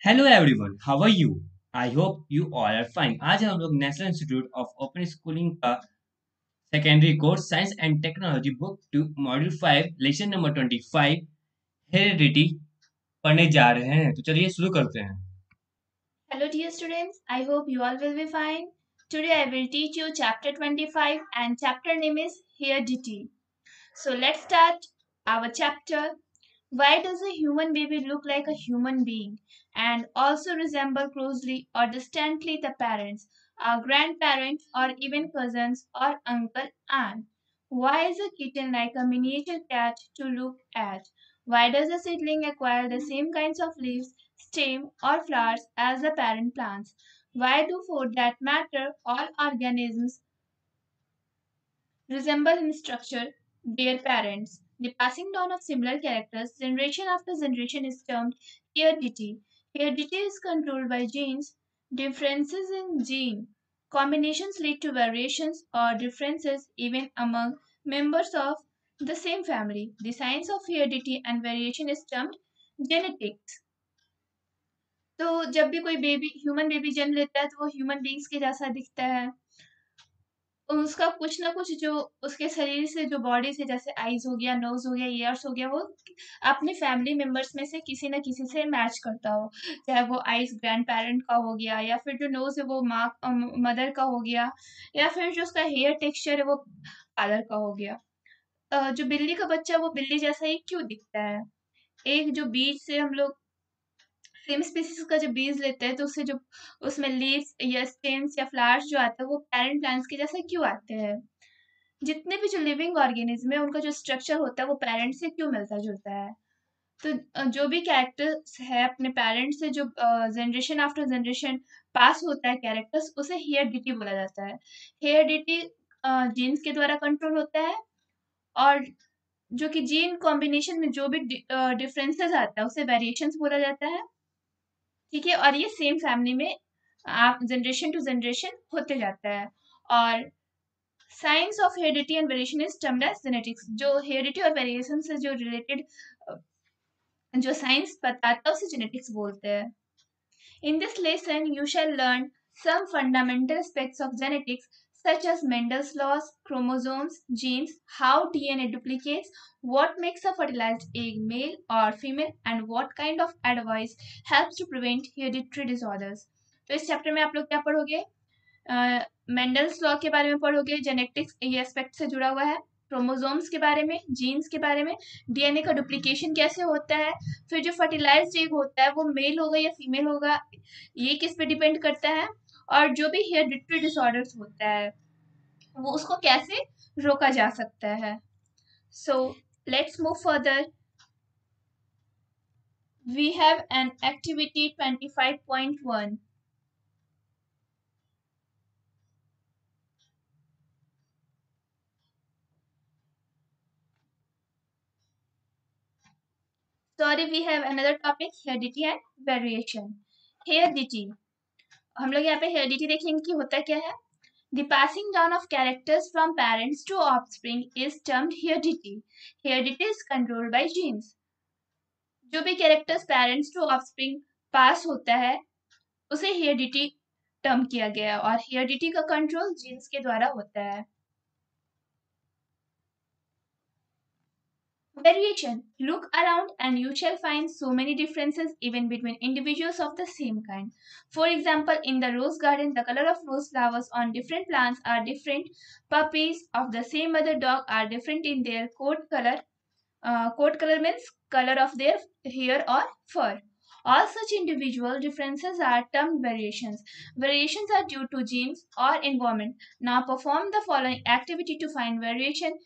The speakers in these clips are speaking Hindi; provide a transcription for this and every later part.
Hello everyone, how are you? I hope you all are fine. आज हम लोग national institute of open schooling का secondary course science and technology book two module 5 lesson number 25 heredity पढ़ने जा रहे हैं। तो चलिए शुरू करते हैं। Hello, dear students. I hope you all will be fine. Today, I will teach you chapter 25, and chapter name is Heredity. So, let's start our chapter. Why does a human baby look like a human being and also resemble closely or distantly the parents, our grandparents, or even cousins or uncle aunt? Why is a kitten like a miniature cat to look at? Why does a seedling acquire the same kinds of leaves, stem, or flowers as the parent plants? Why do for that matter all organisms resemble in structure their parents? The passing down of similar characters generation after generation is termed heredity. Heredity is controlled by genes. Differences in gene combinations lead to variations or differences even among members of the same family. The science of heredity and variation is termed genetics. तो जब भी कोई बेबी ह्यूमन बेबी जन्म लेता है तो वो ह्यूमन बींग्स के जैसा दिखता है। उसका कुछ ना कुछ जो उसके शरीर से जो बॉडी से जैसे आईज हो गया, नोज हो गया, ईयर्स हो गया, वो अपने फैमिली मेंबर्स में से किसी ना किसी से मैच करता हो। चाहे वो आईज ग्रैंड पेरेंट का हो गया या फिर जो नोज है वो माँ मदर का हो गया या फिर जो उसका हेयर टेक्सचर है वो फादर का हो गया। जो बिल्ली का बच्चा है वो बिल्ली जैसा ही क्यों दिखता है? एक जो बीज से हम लोग सेम स्पीसीज का जब बीज लेते हैं तो उससे जो उसमें लीव्स या स्टेम्स या फ्लावर्स जो आते हैं वो पेरेंट प्लांट्स के जैसे क्यों आते हैं? जितने भी जो लिविंग ऑर्गेनिज्म है उनका जो स्ट्रक्चर होता है वो पेरेंट से क्यों मिलता जुलता है? तो जो भी कैरेक्टर्स है अपने पेरेंट्स से जो जनरेशन आफ्टर जनरेशन पास होता है कैरेक्टर्स, उसे हेरेडिटी बोला जाता है। हेरेडिटी जीन्स के द्वारा कंट्रोल होता है और जो कि जीन कॉम्बिनेशन में जो भी डिफरेंसेस आता है उसे वेरिएशंस बोला जाता है। ठीक है, और ये सेम फैमिली में आप जनरेशन टू जनरेशन होते जाता है। और science of heredity and variation is termed as genetics. जो हेरिडिटी और वेरिएशन से जो रिलेटेड जो साइंस बताता है उसे जेनेटिक्स बोलते हैं। In this lesson, you shall learn some fundamental aspects of genetics, such as Mendel's laws, chromosomes, genes, how DNA duplicates, what makes a fertilized egg male or female, and what kind of advice helps to prevent hereditary disorders. तो इस चैप्टर में आप लोग क्या पढ़ोगे? मेंडल्स लॉ के बारे में पढ़ोगे, जेनेटिक्स ये एस्पेक्ट से जुड़ा हुआ है, क्रोमोसोम्स के बारे में, जीन्स के बारे में, डीएनए का डुप्लीकेशन कैसे होता है, फिर जो फर्टिलाइज्ड एग होता है वो मेल होगा या फीमेल होगा, ये किस पे डिपेंड करता है, और जो भी हेरिडिटरी डिसऑर्डर्स होता है वो उसको कैसे रोका जा सकता है। So let's move further. We have an activity 25.1। Sorry, we have another topic, heredity and variation. Heredity, हम लोग यहाँ पे हेरिडिटी देखेंगे कि होता क्या है। The passing down of characters from parents to offspring is termed heredity. Heredity is controlled by genes. जो भी कैरेक्टर्स पेरेंट्स टू ऑफस्प्रिंग पास होता है उसे हेरिडिटी टर्म किया गया है, और हेरिडिटी का कंट्रोल जीन्स के द्वारा होता है। Variation. Look around and you shall find so many differences even between individuals of the same kind. For example, in the rose garden, the color of rose flowers on different plants are different. Puppies of the same mother dog are different in their coat color. Coat color means color of their hair or fur. All such individual differences are termed variations. Variations are due to genes or environment. Now perform the following activity to find variation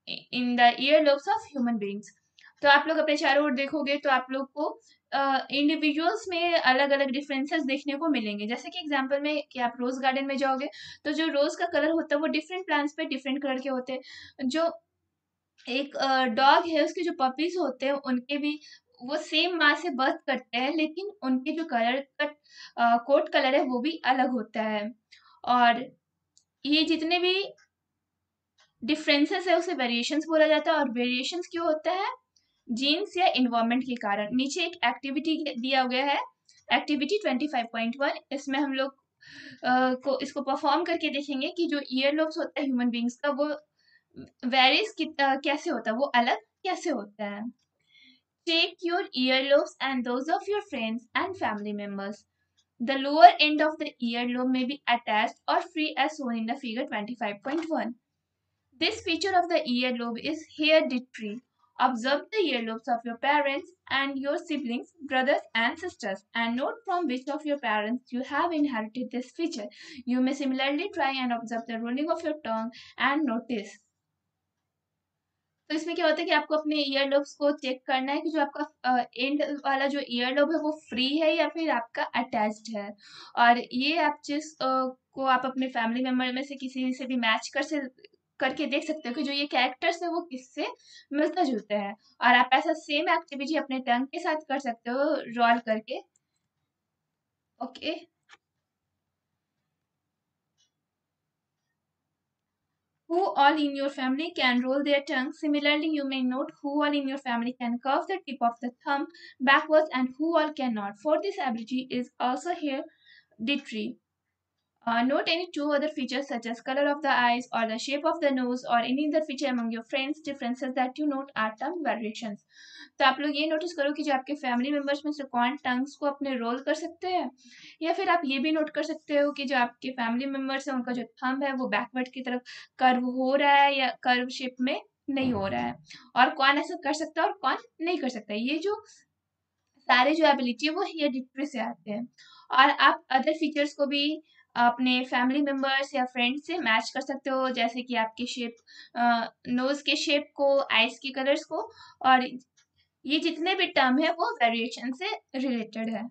in the year lobes of human beings. तो आप लोग अपने चारों ओर देखोगे तो आप लोग को इंडिविजुअल्स में अलग अलग डिफरेंसेस देखने को मिलेंगे। जैसे कि एग्जांपल में कि आप रोज गार्डन में जाओगे तो जो रोज का कलर होता है वो डिफरेंट प्लांट्स पे डिफरेंट कलर के होते हैं। जो एक डॉग है उसके जो पपीज होते हैं उनके भी वो सेम माँ से बर्थ करते हैं, लेकिन उनके जो कलर का कोट कलर है वो भी अलग होता है। और ये जितने भी डिफरेंसेस है उसे वेरिएशंस बोला जाता है। और वेरिएशंस क्यों होता है? जीन्स या इन्वायरमेंट के कारण। नीचे एक एक्टिविटी दिया गया है एक्टिविटी 25.1, इसमें हम लोग को इसको परफॉर्म करके देखेंगे कि जो ईयर लोब्स होता है ह्यूमन बींग्स का वो वेरीज कैसे होता है, वो अलग कैसे होता है. Take your earlobes and those of your friends and family members. The lower end of the earlobe may be attached or free as shown in the figure 25.1. This feature of the earlobe is hereditary. Observe the earlobes of your parents and your siblings, brothers and sisters, and note from which of your parents you have inherited this feature. You may similarly try and observe the rolling of your tongue and notice. तो इसमें क्या होता है कि आपको अपने ईयर लोब्स को चेक करना है कि जो आपका एंड वाला जो ईयर लोब है वो फ्री है या फिर आपका अटैच्ड है. और ये आप जिस को आप अपने फैमिली मेंबर में से किसी से भी मैच करके देख सकते हो कि जो ये कैरेक्टर्स है वो किससे मिलता जुलता है. और आप ऐसा सेम एक्टिविटी अपने टंग के साथ कर सकते हो रोल करके. Okay. Who all in your family can roll their tongue. Similarly, you may note who all in your family can curve the tip of the thumb backwards and who all cannot. For this ability is also hereditary. Note any two other features such as color of the eyes or the shape of the nose or any other feature among your friends. Differences that you note are tongue variations. तो आप लोग ये नोटिस करो कि जो आपके फैमिली मेंबर्स में से कौन टंग्स को अपने रोल कर सकते हैं, या फिर आप ये भी नोट कर सकते हो कि जो आपके फैमिली मेंबर्स हैं उनका जो थंब है वो बैकवर्ड की तरफ कर्व हो रहा है या कर्व शेप में नहीं हो रहा है, और कौन ऐसा कर सकता है और कौन नहीं कर सकता है. ये जो सारे जो एबिलिटी है वो हेरेडिटरी से आते हैं. और आप अदर फीचर्स को भी अपने फैमिली मेंबर्स या फ्रेंड्स से मैच कर सकते हो, जैसे कि आपके शेप, नोज के शेप को, आइज के कलर्स को, और ये जितने भी टर्म है वो वेरिएशन से रिलेटेड है.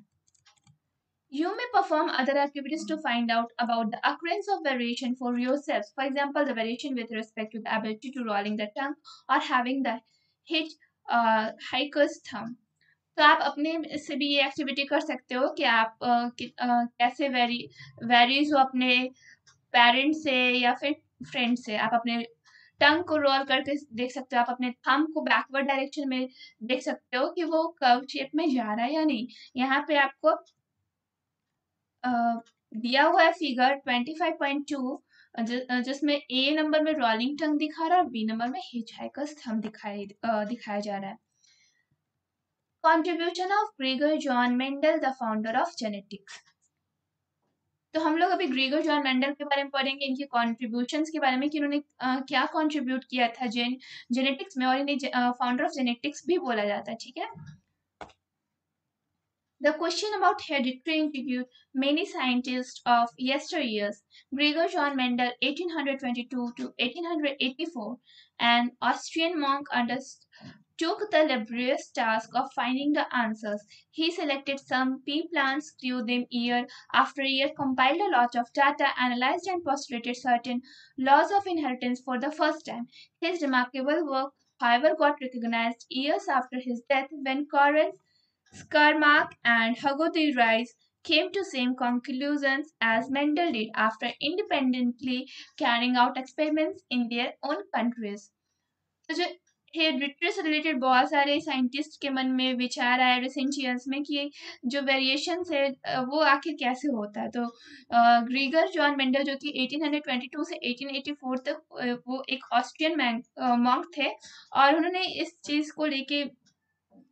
You may perform other activities to find out about the occurrence of variation for yourselves. For example, the variation with respect to the ability to rolling the tongue or having the hitch hiker's thumb. तो आप अपने से भी ये एक्टिविटी कर सकते हो कि आप कैसे वेरीज हो अपने पेरेंट्स से या फिर फ्रेंड से. आप अपने टंग को रोल करके देख सकते हो, आप अपने थंब को बैकवर्ड डायरेक्शन में देख सकते हो कि वो कर्व शेप में जा रहा है या नहीं. यहाँ पे आपको दिया हुआ है फिगर 25.2, जिसमें ए नंबर में रोलिंग टंग दिखा रहा है और बी नंबर में हिचहाइकर्स थंब दिखाया जा रहा है. Contribution of Gregor John Mendel, the founder of genetics. तो हम लोग अभी ग्रेगर जॉन मेंडल के बारे में पढ़ेंगे, इनके कॉन्ट्रीब्यूशंस के बारे में कि उन्होंने क्या कॉन्ट्रीब्यूट किया था जेनेटिक्स में, और इन्हें फाउंडर ऑफ जेनेटिक्स भी बोला जाता है. ठीक है. The question about hereditary intrigued many scientists of yesteryears. Gregor John Mendel, 1822 to 1884, an Austrian monk, took the laborious task of finding the answers. He selected some pea plants, grew them year after year, compiled a lot of data, analyzed and postulated certain laws of inheritance for the first time. His remarkable work, however, got recognized years after his death when Karl Skarmark and Hugo de Vries came to same conclusions as Mendel did after independently carrying out experiments in their own countries. तो जो हेरिडिटरी से रिलेटेड बहुत सारे साइंटिस्ट के मन में विचार आया रिसेंट ईयर्स में कि जो वेरिएशन है वो आखिर कैसे होता है. तो ग्रीगर जॉन मेंडल जो कि 1822 से 1884 तक वो एक ऑस्ट्रियन मॉन्क थे, और उन्होंने इस चीज़ को लेके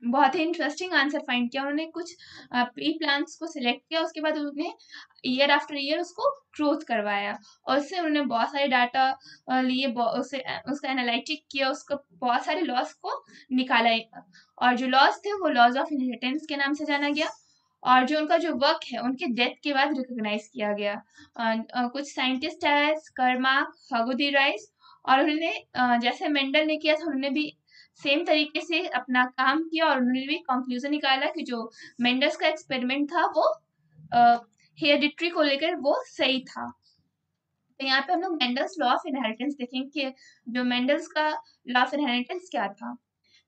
बहुत ही इंटरेस्टिंग आंसर फाइंड किया. उन्होंने कुछ पी प्लांट्स को सिलेक्ट किया, उसके बाद उन्होंने ईयर आफ्टर ईयर उसको ग्रोथ करवाया, और उससे उन्होंने बहुत सारे डाटा लिए, उसका एनालिटिक किया, उसको बहुत सारे लॉस को निकाला, और जो लॉस थे वो लॉज ऑफ इनहेरिटेंस के नाम से जाना गया, और जो उनका जो वर्क है उनके डेथ के बाद रिकॉग्नाइज किया गया. कुछ साइंटिस्ट है स्कर्मार्क, हगो डी राइस, और उन्होंने जैसे मेंडल ने किया था उन्होंने भी सेम तरीके से अपना काम किया, और उन्होंने भी कंक्लूजन निकाला कि जो मेंडल्स का एक्सपेरिमेंट था वो हेरिडिटरी को लेकर वो सही था. तो यहाँ पे हम लोग मेंडल्स लॉ ऑफ इनहेरिटेंस देखेंगे कि जो मेंडल्स का लॉ ऑफ इनहेरिटेंस क्या था.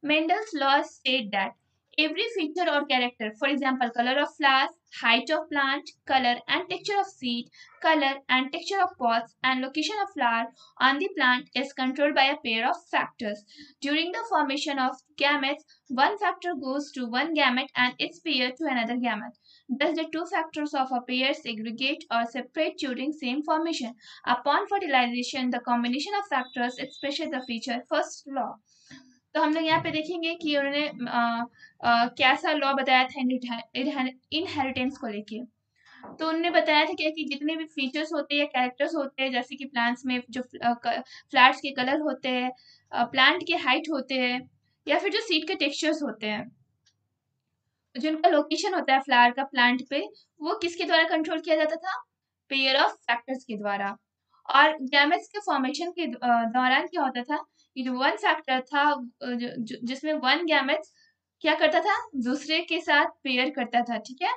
Mendel's law said that every feature or character. For example, color of flowers, height of plant, color and texture of seed, color and texture of pods, and location of flower on the plant is controlled by a pair of factors. During the formation of gametes, one factor goes to one gamete and its pair to another gamete. Thus, the two factors of a pair segregate or separate during same formation. Upon fertilization, the combination of factors expresses the feature first law. तो हम लोग यहाँ पे देखेंगे कि उन्होंने कैसा लॉ बताया था इनहेरिटेंस को लेके। तो उन्होंने बताया था क्या कि जितने भी फीचर्स होते हैं या कैरेक्टर्स होते हैं, जैसे कि प्लांट्स में जो फ्लावर्स के कलर होते हैं, प्लांट के हाइट होते हैं, या फिर जो सीड के टेक्सचर्स होते हैं, जो उनका लोकेशन होता है फ्लावर का प्लांट पे, वो किसके द्वारा कंट्रोल किया जाता था? पेयर ऑफ फैक्टर्स के द्वारा। और गैमेट्स के फॉर्मेशन के दौरान क्या होता था कि जो वन फैक्टर था, जिसमें वन गैमेट्स क्या करता था? दूसरे के साथ पेयर करता था, ठीक है।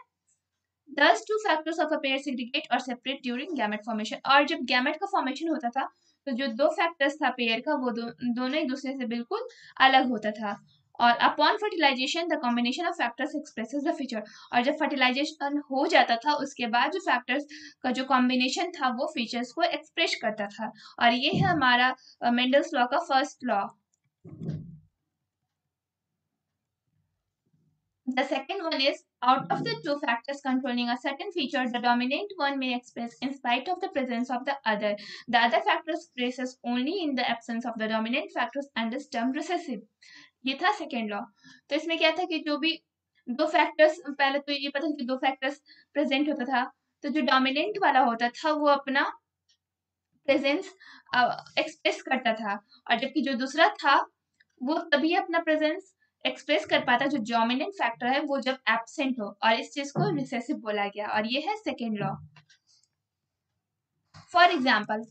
Thus, two factors of a pair segregate or separate during gamete formation. और जब गैमेट का फॉर्मेशन होता था तो जो दो फैक्टर्स था पेयर का, वो दोनों एक दूसरे से बिल्कुल अलग होता था। और upon fertilisation the combination of factors expresses the feature. और जब फर्टिलाइजेशन हो जाता था उसके बाद जो फैक्टर्स का जो कॉम्बिनेशन था वो फीचर्स को एक्सप्रेस करता था। और ये है हमारा मेंडल्स लॉ का first law. The second one is, out of the two factors controlling a certain feature, the dominant one may express in spite of the presence of the other. The other factor expresses only in the absence of the dominant factors and is termed recessive. ये था सेकेंड लॉ। तो इसमें क्या था कि जो भी दो फैक्टर्स, पहले तो ये पता था कि दो फैक्टर्स प्रेजेंट होता था, तो जो डोमिनेंट वाला होता था वो अपना प्रेजेंस एक्सप्रेस करता था, और जबकि जो दूसरा था वो तभी अपना प्रेजेंस एक्सप्रेस कर पाता जो डोमिनेंट फैक्टर है वो जब एब्सेंट हो, और इस चीज को रिसेसिव बोला गया, और ये है second law. For example,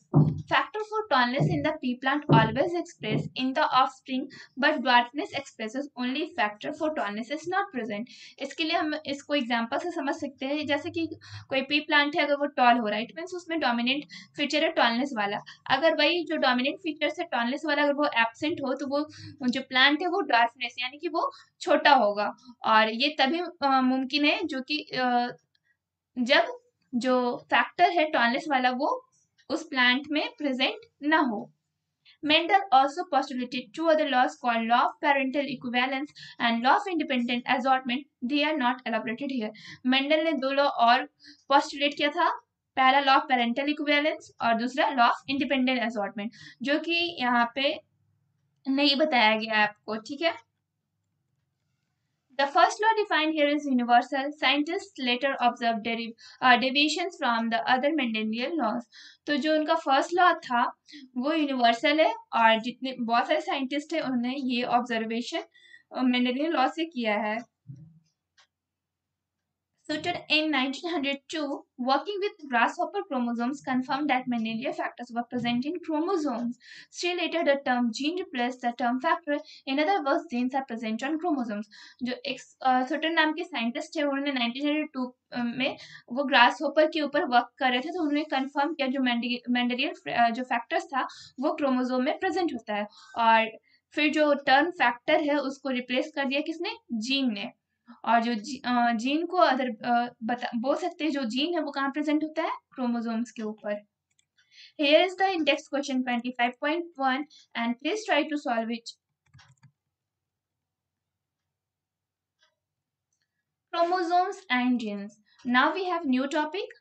factor for tallness in the pea plant always expressed in the offspring, but dwarfness expresses only factor for tallness is not present. इसके लिए हम इसको एग्जांपल से समझ सकते हैं, जैसे कि कोई पी प्लांट है, अगर वो टॉल हो रहा है, इट मीन्स उसमें डोमिनेंट फीचर है टॉलनेस वाला। अगर वही जो डोमिनेंट फीचर है टॉलनेस वाला अगर वो एब्सेंट हो तो वो जो प्लांट है वो ड्वार्फनेस यानी कि वो छोटा होगा। और ये तभी मुमकिन है जो कि जब जो फैक्टर है टॉलनेस वाला वो उस प्लांट में प्रेजेंट ना हो। Mendel also postulated two other laws called law of parental equivalence and law of independent assortment. They are not elaborated here. Mendel ने दो लॉ और postulate किया था, पहला लॉ ऑफ पेरेंटल इक्विवेलेंस और दूसरा लॉ ऑफ इंडिपेंडेंट असॉर्टमेंट, जो कि यहाँ पे नहीं बताया गया है आपको, ठीक है। The first law defined here is universal. Scientists later observed deviations from the other Mendelian laws. तो जो उनका फर्स्ट लॉ था वो यूनिवर्सल है, और जितने बहुत सारे साइंटिस्ट हैं उन्होंने ये ऑब्जर्वेशन मेंडेलियन लॉ से किया है। Suter in 1902, working with grasshopper chromosomes, confirmed that Mendelian factors were present in chromosomes. Still later, the term gene replaced the term factor. In other words, genes are present on chromosomes. जो एक सुटर नाम के साइंटिस्ट है, उन्होंने 1902 में वो ग्रासहोपर के ऊपर वर्क कर रहे थे, तो उन्होंने कंफर्म किया जो मेंडेलियन जो फैक्टर्स था वो क्रोमोसोम में प्रेजेंट होता है। और फिर जो टर्म फैक्टर है उसको रिप्लेस कर दिया किसने? जीन ने। और जो जीन को अदर बोल सकते हैं, जो जीन है वो कहाँ प्रेजेंट होता है? क्रोमोसोम्स के ऊपर। Here is the index question 25.1 and please try to solve it. Chromosomes and genes. Now we have new topic,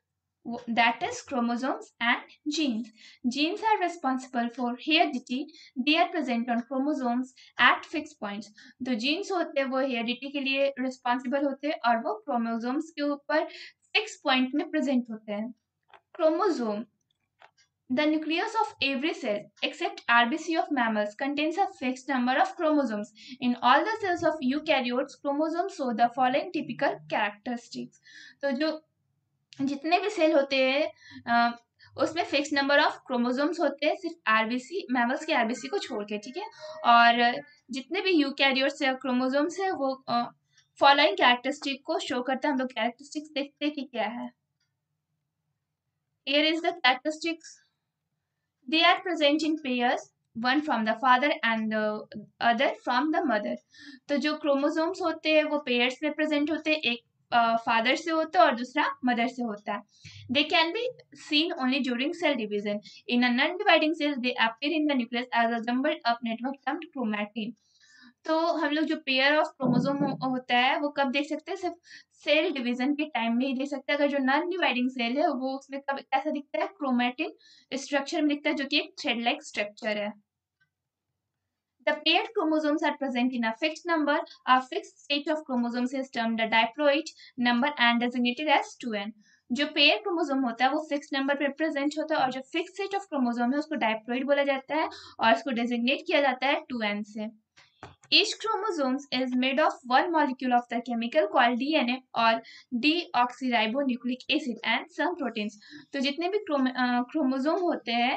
that is chromosomes and genes. Genes are responsible for heredity. They are present on chromosomes at fixed points. तो genes होते हैं वो heredity के लिए responsible होते हैं और वो chromosomes के ऊपर fixed point में present होते हैं। Chromosome. The nucleus of every cell except RBC of mammals contains a fixed number of chromosomes. In all the cells of eukaryotes, chromosomes show the following typical characteristics. तो जो जितने भी सेल होते हैं उसमें फिक्स नंबर ऑफ क्रोमोसोम्स होते हैं, सिर्फ आरबीसी मैमल्स के आरबीसी को छोड़ के, ठीक है। और जितने भी यूकैरियोट्स या क्रोमोसोम्स है वो फॉलोइंग कैरेक्टरिस्टिक को शो करता है। हम लोग कैरेक्टरिस्टिक्स देखते हैं कि क्या है। Here is the characteristics. They are present in pairs. One from the father and the other from the mother. तो जो क्रोमोसोम्स होते हैं वो पेयर्स में प्रेजेंट होते हैं, एक फादर से होता है और दूसरा मदर से होता है। They can be seen only during cell division. In a non-dividing cells, they appear in the nucleus as a jumbled up network termed chromatin. तो हम लोग जो पेयर ऑफ क्रोमोसोम होता है वो कब देख सकते हैं? सिर्फ सेल डिवीजन के टाइम में ही देख सकते हैं। अगर जो नॉन डिवाइडिंग सेल है वो उसमें कब कैसा दिखता है? क्रोमैटिन स्ट्रक्चर में दिखता है, जो कि एक थ्रेड लाइक स्ट्रक्चर है। The paired chromosomes are present in a fixed number. A fixed state of chromosomes is termed a diploid number and designated as 2n. जो पेयर क्रोमोसोम होता है वो फिक्स नंबर पे प्रेजेंट होता है और जो फिक्स सेट ऑफ क्रोमोसोम है उसको डाइप्लॉइड बोला जाता है और इसको डेजिग्नेट किया जाता है 2n से। Each chromosome is made of one molecule of the chemical called DNA or deoxyribonucleic acid and some proteins. तो जितने भी क्रोमोसोम होते हैं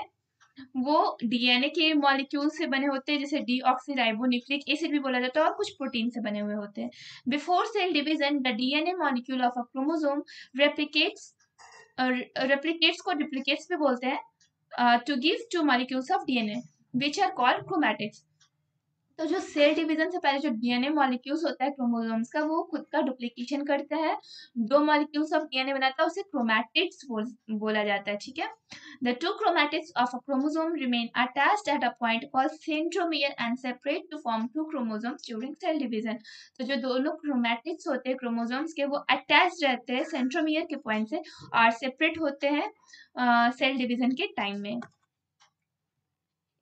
वो डीएनए के मॉलिक्यूल से बने होते हैं, जैसे डीऑक्सीराइबोन्यूक्लिक एसिड भी बोला जाता है, और कुछ प्रोटीन से बने हुए होते हैं। Before cell division the DNA molecule of a chromosome replicates को डुप्लीकेट्स भी बोलते हैं to give two molecules of DNA which are called chromatids. तो जो सेल डिवीजन से पहले जो डीएनए मॉलिक्यूल्स होता है क्रोमोसोम्स का वो खुद का डुप्लीकेशन करता है, दो मॉलिक्यूल्स ऑफ डीएनए बनाता है, उसे क्रोमैटिड्स बोला जाता है। ठीक है। The two chromatids of a chromosome remain attached at a point called centromere and separate to form two chromosomes during cell division. तो जो दोनों chromatids होते हैं क्रोमोसोम्स के वो अटैच रहते हैं सेंट्रोमियर के पॉइंट से और सेपरेट होते हैं सेल डिवीजन के टाइम में।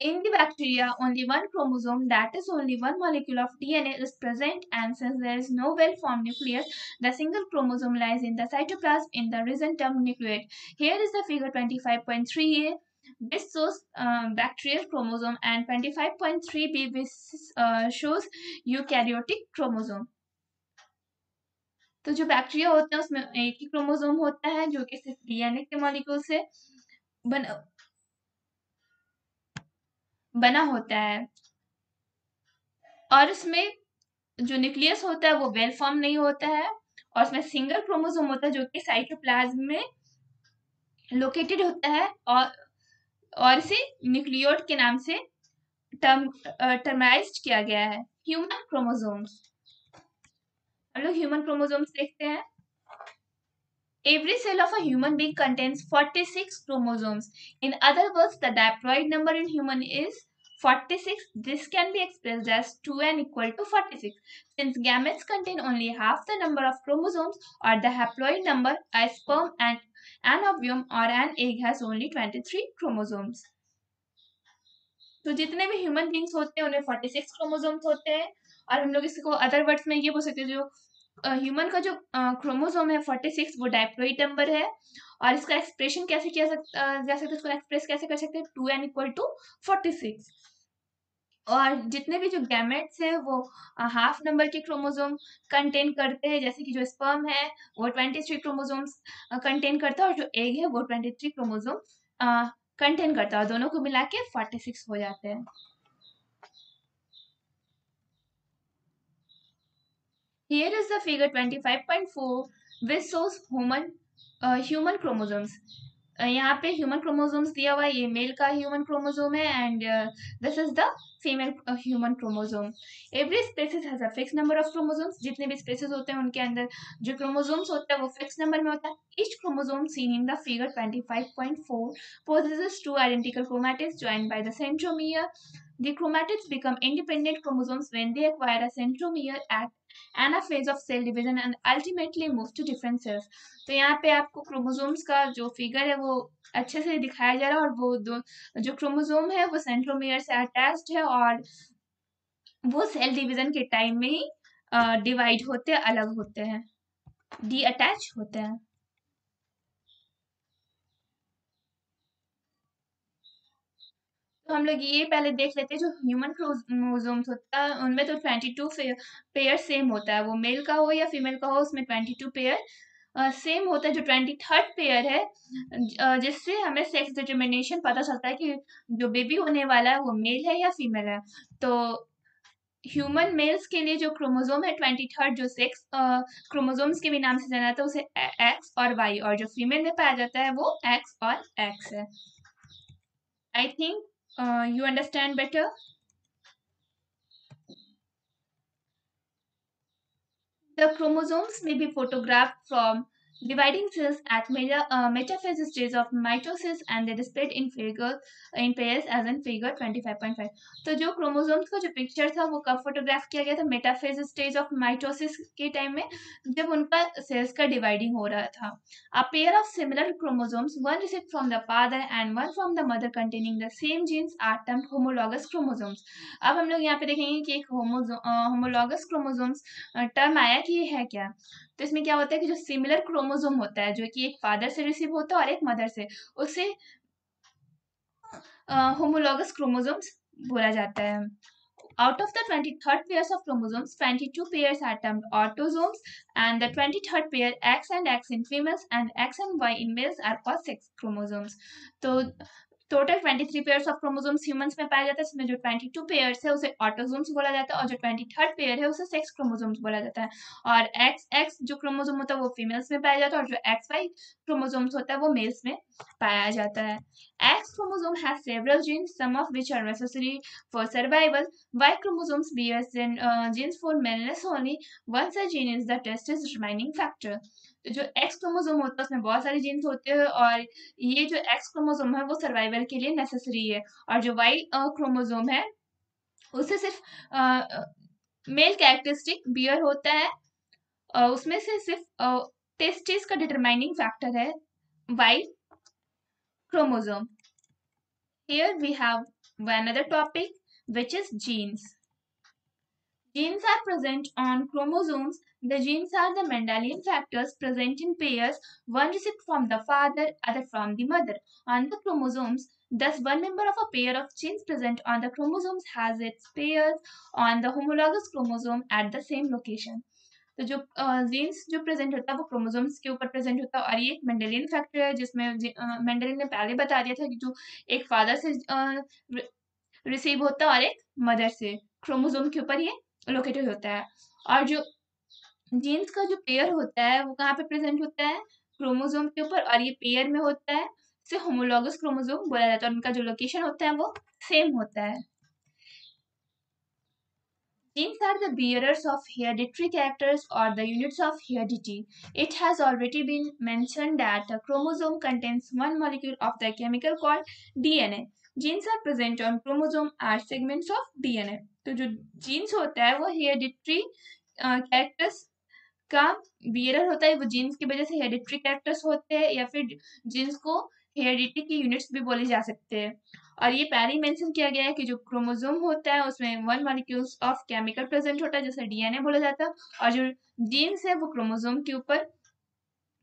In the bacteria, only one chromosome, that is only one molecule of DNA is present, and since there is no well-formed nucleus, the single chromosome lies in the cytoplasm in the region termed nucleate. Here is the figure 25.3a. This shows bacterial chromosome and 25.3b which shows eukaryotic chromosome. तो जो बैक्टीरिया होता है उसमें एक ही क्रोमोसोम होता है जो कि सिर्फ डीएनए के मॉलिक्यूल से बना होता है और इसमें जो न्यूक्लियस होता है वो वेल फॉर्म नहीं होता है और उसमें सिंगल क्रोमोसोम होता है जो कि साइटोप्लाज्म में लोकेटेड होता है और इसे न्यूक्लियोड के नाम से टर्माइज्ड किया गया है। ह्यूमन क्रोमोसोम्स, हम लोग ह्यूमन क्रोमोसोम्स देखते हैं। Every cell of a human being contains 46 chromosomes. In other words, the diploid number in human is 46. This can be expressed as 2n equal to 46. Since gametes contain only half the number of chromosomes or the haploid number, a sperm and an ovum or an egg has only 23 chromosomes. तो जितने भी ह्यूमन बींग्स होते हैं उनमें 46 क्रोमोसोम्स होते हैं और हम लोग इसको अदर वर्ड्स में ये बोल सकते हैं जो ह्यूमन का जो क्रोमोसोम है 46 वो डाइप्लॉइड नंबर है और इसका एक्सप्रेशन कैसे किया जा सकता है, इसको एक्सप्रेस कैसे कर सकते हैं 2n इक्वल टू 46। और जितने भी जो गैमेट्स है वो हाफ नंबर के क्रोमोसोम कंटेन करते हैं, जैसे कि जो स्पर्म है वो 23 क्रोमोसोम्स कंटेन करता है और जो एग है वो 23 क्रोमोसोम कंटेन करता है और दोनों को मिला के 46 हो जाते हैं। Here is the figure 25.4 which shows human chromosomes. यहाँ पे ह्यूमन क्रोमोसोम्स दिया हुआ है, ये मेल का ह्यूमन क्रोमोसोम है and this is the female human chromosome. Every species has a fix number of chromosomes, जितने भी स्पेसिस होते हैं उनके अंदर जो क्रोमोसोम्स होता है वो फिक्स नंबर में होता है। Each chromosome seen in the figure 25.4 possesses two identical chromatids joined by the centromere. The chromatids become independent chromosomes when they acquire a centromere at anaphase of cell division and ultimately move to different cells. तो यहाँ पे आपको क्रोमोसोम्स का जो फिगर है वो अच्छे से दिखाया जा रहा है और वो दो जो क्रोमोसोम है वो सेंट्रोमियर से अटैच्ड है और वो सेल डिवीजन के टाइम में ही डिवाइड होते हैं, अलग होते हैं, डी अटैच होते हैं। तो हम लोग ये पहले देख लेते हैं जो ह्यूमन क्रोमोसोम्स होता है उनमें तो 22 पेयर सेम होता है, वो मेल का हो या फीमेल का हो उसमें 22 पेयर सेम होता है। जो 23rd पेयर है जिससे हमें सेक्स डिटर्मिनेशन पता चलता है कि जो बेबी होने वाला है वो मेल है या फीमेल है। तो ह्यूमन मेल्स के लिए जो क्रोमोसोम है 23rd जो सेक्स क्रोमोसोम्स के भी नाम से जाना जाता है उसे एक्स और वाई, और जो फीमेल में पाया जाता है वो एक्स और एक्स है। I think you understand better. The chromosomes may be photographed from dividing cells at metaphase stage of mitosis and they displayed in pairs as in figure 25.5. तो जो क्रोमोसोम्स का जो पिक्चर था वो कब फोटोग्राफ किया गया था? मेटाफेज स्टेज ऑफ माइटोसिस के टाइम में, जब उनका सेल्स का डिवाइडिंग हो रहा था. A pair of similar chromosomes, one received from the father and one from the mother containing the same genes are termed homologous chromosomes. अब हम लोग यहाँ पे देखेंगे कि एक homologous chromosomes टर्म आया कि ये है क्या. तो इसमें क्या होता है कि जो सिमिलर क्रोमोसोम होता है जो कि एक फादर से रिसीव होता है और एक मदर से, उसे होमोलॉगस क्रोमोसोम्स बोला जाता है. Out of the 23rd pairs of chromosomes, 22 pairs are termed autosomes, and the 23rd pair X and X in females and X and Y in males are called sex chromosomes. तो total 23 pairs of chromosomes humans में पाया जाता है, जिसमें जो 22 पेयर्स है उसे ऑटोसोम्स बोला जाता है और जो 23rd पेयर है उसे सेक्स क्रोमोसोम्स बोला जाता है. और एक्स एक्स जो क्रोमोसोम होता है वो फीमेल्स में पाया जाता है और जो एक्स वाई क्रोमोसोम्स होता है वो मेल्स में पाया जाता है. X chromosome has several genes, some of which are necessary for survival. Y chromosomes bears genes for maleness only. One such gene is the testis determining factor. तो जो एक्स क्रोमोसोम होता है उसमें बहुत सारे जीन्स होते हैं और ये जो एक्स क्रोमोसोम है वो सर्वाइवल के लिए नेसेसरी है. और जो वाई क्रोमोसोम है उससे सिर्फ मेल कैरेक्टरिस्टिक बियर होता है, उसमें से सिर्फ टेस्टिस का डिटरमाइनिंग फैक्टर है Y chromosome. Here we have another topic which is genes. Genes are present on chromosomes. The genes are the Mendelian factors present in pairs, one received from the father, other from the mother. On the chromosomes, thus one member of a pair of genes present on the chromosomes has its pairs on the homologous chromosome at the same location. तो जो जीन्स जो प्रेजेंट होता है वो क्रोमोसोम्स के ऊपर प्रेजेंट होता है और ये एक मेंडेलियन फैक्टर है जिसमें मेंडेलियन ने पहले बता दिया था कि जो एक फादर से रिसीव होता है और एक मदर से, क्रोमोसोम के ऊपर ये लोकेटेड होता है. और जो जीन्स का जो पेयर होता है वो कहाँ पे प्रेजेंट होता है? क्रोमोसोम के ऊपर, और ये पेयर में होता है, इसे होमोलॉगस क्रोमोसोम बोला जाता है और उनका जो लोकेशन होता है वो सेम होता है. Genes are the bearers of hereditary characters or the units of heredity. It has already been mentioned that a chromosome contains one molecule of the chemical called DNA. Genes are present on chromosome as segments of DNA. तो जो genes होता है वो hereditary characters का bearer होता है. वो genes की वजह से hereditary characters होते हैं या फिर genes को हेरिडिटी की यूनिट्स भी बोले जा सकते हैं. और ये पहले ही मेंशन किया गया है कि जो क्रोमोसोम होता है उसमें one molecules of chemical present होता है जैसे डीएनए बोला जाता है और जो जीन्स है वो क्रोमोसोम के ऊपर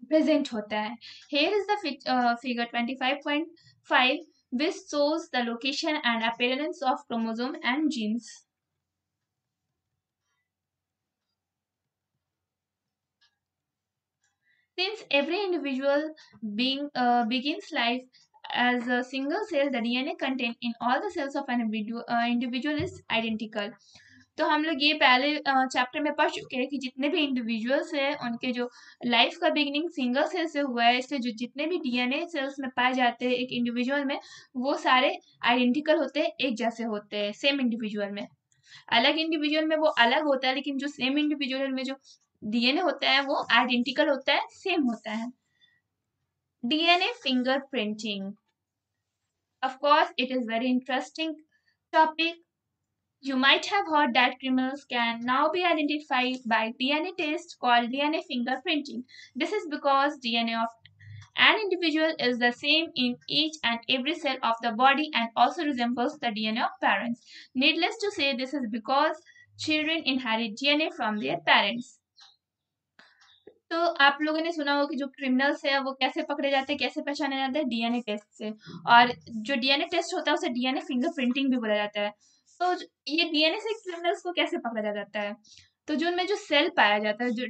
प्रेजेंट होता है. Here is the figure 25.5 which shows the location and appearance of chromosome and genes. Since every individual being begins life as a single cell, the DNA contained in all the cells of an individual is identical. तो हम लोग ये पहले चैप्टर में पढ़ चुके हैं कि जितने भी इंडिविजुअल्स हैं उनके जो लाइफ का बिगिनिंग सिंगल सेल से हुआ है, इसलिए जो जितने भी डीएनए सेल्स में पाए जाते हैं एक इंडिविजुअल में वो सारे आइडेंटिकल होते हैं, एक जैसे होते हैं सेम इंडिविजुअल में. अलग इंडिविजुअल में वो अलग होता है लेकिन जो सेम इंडिविजुअल में जो डीएनए होता है वो आइडेंटिकल होता है, सेम होता है. DNA fingerprinting. Of course, it is very interesting topic. You might have heard that criminals can now be identified by DNA test called DNA fingerprinting. This is because DNA of an individual is the same in each and every cell of the body and also resembles the DNA of parents. Needless to say, this is because children inherit DNA from their parents. तो आप लोगों ने सुना होगा कि जो क्रिमिनल्स है वो कैसे पकड़े जाते हैं, कैसे पहचाने जाते हैं? डीएनए टेस्ट से. और जो डीएनए टेस्ट होता है उसे डीएनए फिंगरप्रिंटिंग भी बोला जाता है. तो ये डीएनए से क्रिमिनल्स को कैसे पकड़ा जाता है? तो जो उनमें जो सेल पाया जाता है, जो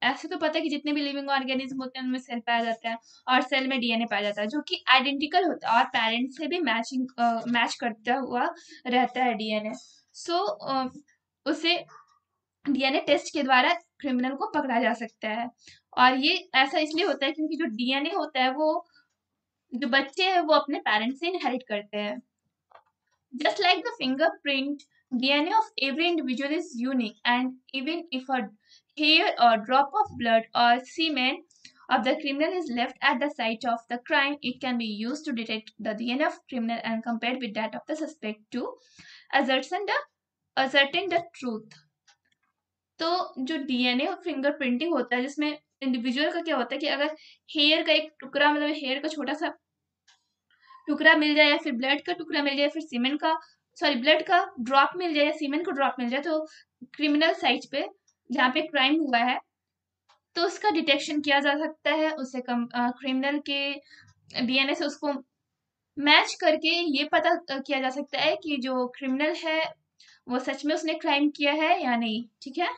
ऐसे तो पता है कि जितने भी लिविंग ऑर्गेनिज्म होते हैं उनमें सेल पाया जाता है और सेल में डीएनए पाया जाता है जो कि आइडेंटिकल होता है और पेरेंट्स से भी मैच करता हुआ रहता है डीएनए. सो उसे डीएनए टेस्ट के द्वारा क्रिमिनल को पकड़ा जा सकता है. और ये ऐसा इसलिए होता है क्योंकि जो डीएनए होता है वो जो बच्चे हैं वो अपने पेरेंट्स से इनहेरिट करते हैं. Just like the fingerprint, DNA of every individual is unique, and even if a hair or drop of blood or semen of the criminal is left at the site of the crime, it can be used to detect the DNA of criminal and compared with that of the suspect to ascertain the truth. तो जो डीएनए और फिंगरप्रिंटिंग होता है जिसमें इंडिविजुअल का क्या होता है कि अगर हेयर का एक टुकड़ा मतलब हेयर का छोटा सा टुकड़ा मिल जाए या फिर ब्लड का टुकड़ा मिल जाए फिर सीमेंट का ब्लड का ड्रॉप मिल जाए या सीमेंट का ड्रॉप मिल जाए तो क्रिमिनल साइट पे जहाँ पे क्राइम हुआ है तो उसका डिटेक्शन किया जा सकता है उससे कम क्रिमिनल के डीएनए से उसको मैच करके ये पता किया जा सकता है कि जो क्रिमिनल है वो सच में उसने क्राइम किया है या नहीं ठीक है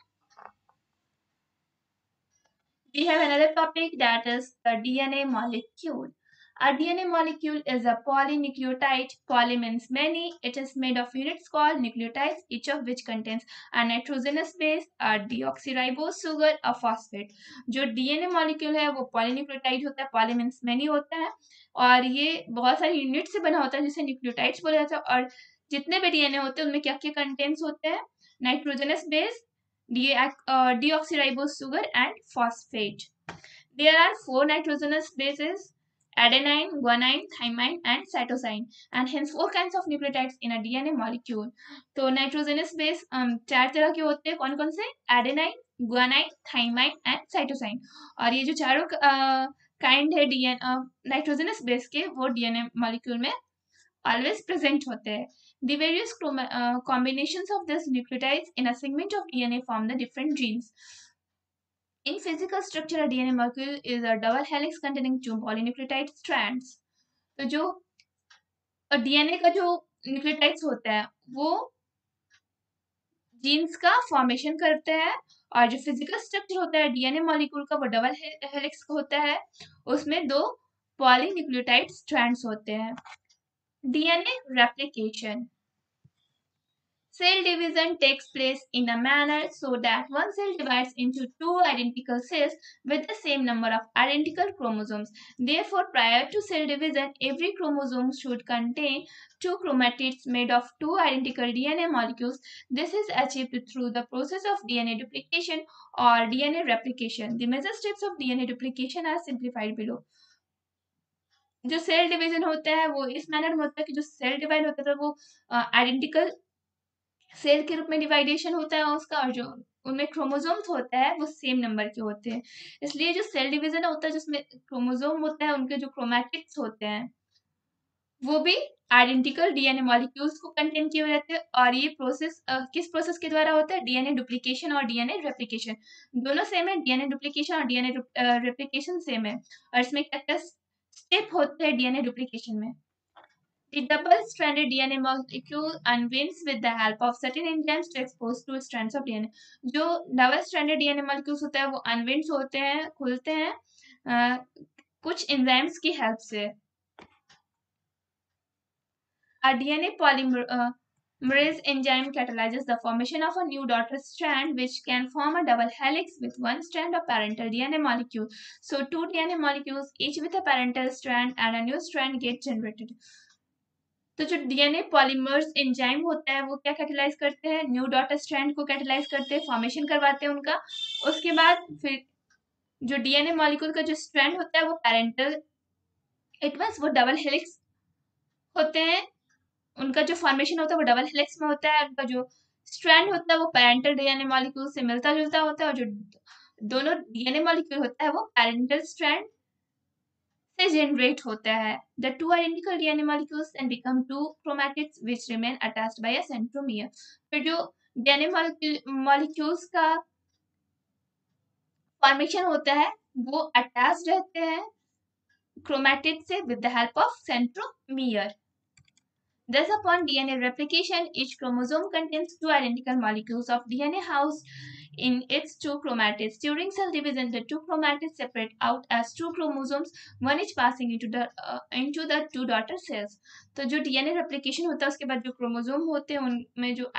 We have another topic that is the DNA molecule. A DNA molecule is a polynucleotide. Poly means many. It is made of units called nucleotides, each of which contains a nitrogenous base, a deoxyribose sugar, a phosphate. जो DNA molecule है वो polynucleotide होता है. Poly means many होता है और ये बहुत सारी यूनिट से बना होता है जिसे न्यूक्लियोटाइड्स बोला जाता है और जितने भी डीएनए होते हैं उनमें क्या क्या कंटेंट्स होते हैं nitrogenous base deoxyribose sugar and phosphate. There are 4 nitrogenous bases adenine, guanine, thymine and cytosine and hence 4 kinds of nucleotides in a DNA molecule. तो nitrogenous base 4 तरह के होते हैं कौन कौन से adenine, guanine, thymine and cytosine और ये जो चारों काइंड है डीएनए नाइट्रोजनस बेस के वो डीएनए मॉलिक्यूल में always present होते हैं. The various combinations of these nucleotides in a segment of DNA form the different genes. In physical structure, a DNA molecule is a double helix containing 2 polynucleotide strands. तो जो डीएनए का जो न्यूक्लियोटाइड्स होता है वो जीन्स का फॉर्मेशन करते हैं और जो फिजिकल स्ट्रक्चर होता है डीएनए मॉलिक्यूल का वो डबल हेलिक्स होता है उसमें 2 पॉलीन्यूक्लियोटाइड स्ट्रैंड्स होते हैं DNA replication. Cell division takes place in a manner so that one cell divides into 2 identical cells with the same number of identical chromosomes. Therefore, prior to cell division, every chromosome should contain 2 chromatids made of 2 identical DNA molecules. This is achieved through the process of DNA duplication or DNA replication. The major steps of DNA duplication are simplified below. जो सेल डिवीजन होता है वो इस मैनर में होता है कि जो सेल डिवाइड होता है वो आइडेंटिकल सेल के रूप में डिवाइडेशन होता है उसका और जो उनमें क्रोमोसोम्स होता है वो सेम नंबर के होते हैं इसलिए जो सेल डिवीजन होता है जिसमें क्रोमोसोम होता है उनके जो क्रोमैटिड्स होते हैं वो भी आइडेंटिकल डीएनए मॉलिक्यूल्स को कंटेन किए हुए रहते हैं और ये प्रोसेस किस प्रोसेस के द्वारा होता है डीएनए डुप्लीकेशन और डीएनए रेप्लिकेशन दोनों सेम है डीएनए डुप्लीकेशन और डीएनए रेप्लिकेशन सेम है और इसमें क्या क्या स्टेप होते हैं डीएनए डुप्लीकेशन में The double-stranded DNA molecule unwinds with the help of certain enzymes to expose two strands of DNA. जो double stranded DNA molecules होते हैं वो unwinds होते हैं खुलते हैं कुछ enzymes की help से. A DNA polymerase enzyme catalyzes the formation of a new daughter strand which can form a double helix with one strand of parental DNA molecule. So two DNA molecules each with a parental strand and a new strand get generated. तो जो डीएनए पॉलीमर्स एंजाइम होता है वो क्या कैटेलाइज करते हैं न्यू डॉटर स्ट्रैंड को कैटेलाइज करते हैं फॉर्मेशन करवाते हैं उनका उसके बाद फिर जो डीएनए मॉलिक्यूल का जो स्ट्रैंड होता है वो पैरेंटल इट मींस वो डबल हेलिक्स होते हैं उनका जो फॉर्मेशन होता है वो डबल हेलिक्स में होता है उनका जो स्ट्रैंड होता है वो पैरेंटल डीएनए मॉलिक्यूल से मिलता जुलता होता है और जो दोनों डीएनए मॉलिक्यूल होता है वो पैरेंटल स्ट्रैंड से जनरेट होता है the two identical DNA molecules and become two chromatids which remain attached by a centromere फिर जो DNA molecules का फॉर्मेशन होता है वो अटैच रहते हैं क्रोमैटिड से with the help of centromere Thus, upon DNA replication, each chromosome contains two identical molecules of DNA housed in its two chromatids. During cell division, the two chromatids separate out as two chromosomes, one each passing into the two daughter cells. तो जो DNA replication होता है उसके बाद जो क्रोमोसोम होते हैं उनमें जो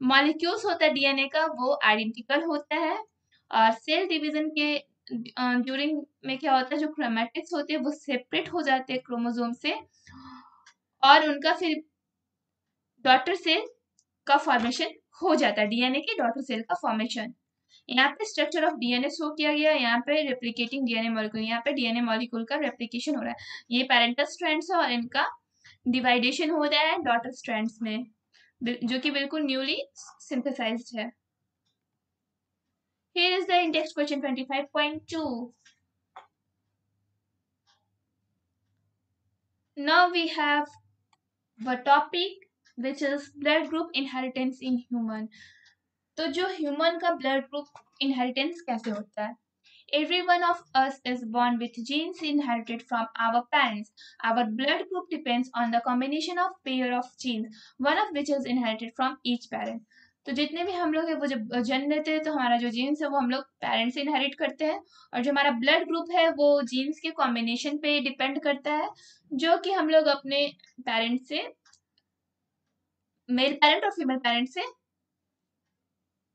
मॉलिक्यूल्स होता है डीएनए का वो आइडेंटिकल होता है और सेल डिवीजन के ड्यूरिंग में क्या होता है जो क्रोमैटिड्स होते हैं वो सेपरेट हो जाते हैं क्रोमोसोम से और उनका फिर डॉटर सेल का फॉर्मेशन हो जाता है, डीएनए के डॉटर सेल का फॉर्मेशन। यहाँ पे स्ट्रक्चर ऑफ डीएनए शो किया गया, यहाँ पे रेप्लिकेटिंग डीएनए मॉलिक्यूल, यहाँ पे डीएनए मॉलिक्यूल का रेप्लिकेशन हो रहा है। ये पेरेंटल स्ट्रैंड्स है और इनका डिवाइडेशन हो रहा है डॉटर स्ट्रैंड्स में, जो कि बिल्कुल न्यूली सिंथेसाइज्ड है। Here is the index question 25.2. Now we have the topic which is blood group inheritance in human. तो जो ह्यूमन का ब्लड ग्रुप इनहेरिटेंस कैसे होता है? Every one of us is born with genes inherited from our parents. Our blood group depends on the combination of pair of genes, one of which is inherited from each parent. तो जितने भी हम लोग हैं वो जब जन्म लेते हैं तो हमारा जो जीन्स है वो हम लोग पेरेंट्स से इनहेरिट करते हैं, और जो हमारा ब्लड ग्रुप है वो जीन्स के कॉम्बिनेशन पे डिपेंड करता है, जो कि हम लोग अपने पेरेंट्स से, मेल पेरेंट और फीमेल पेरेंट से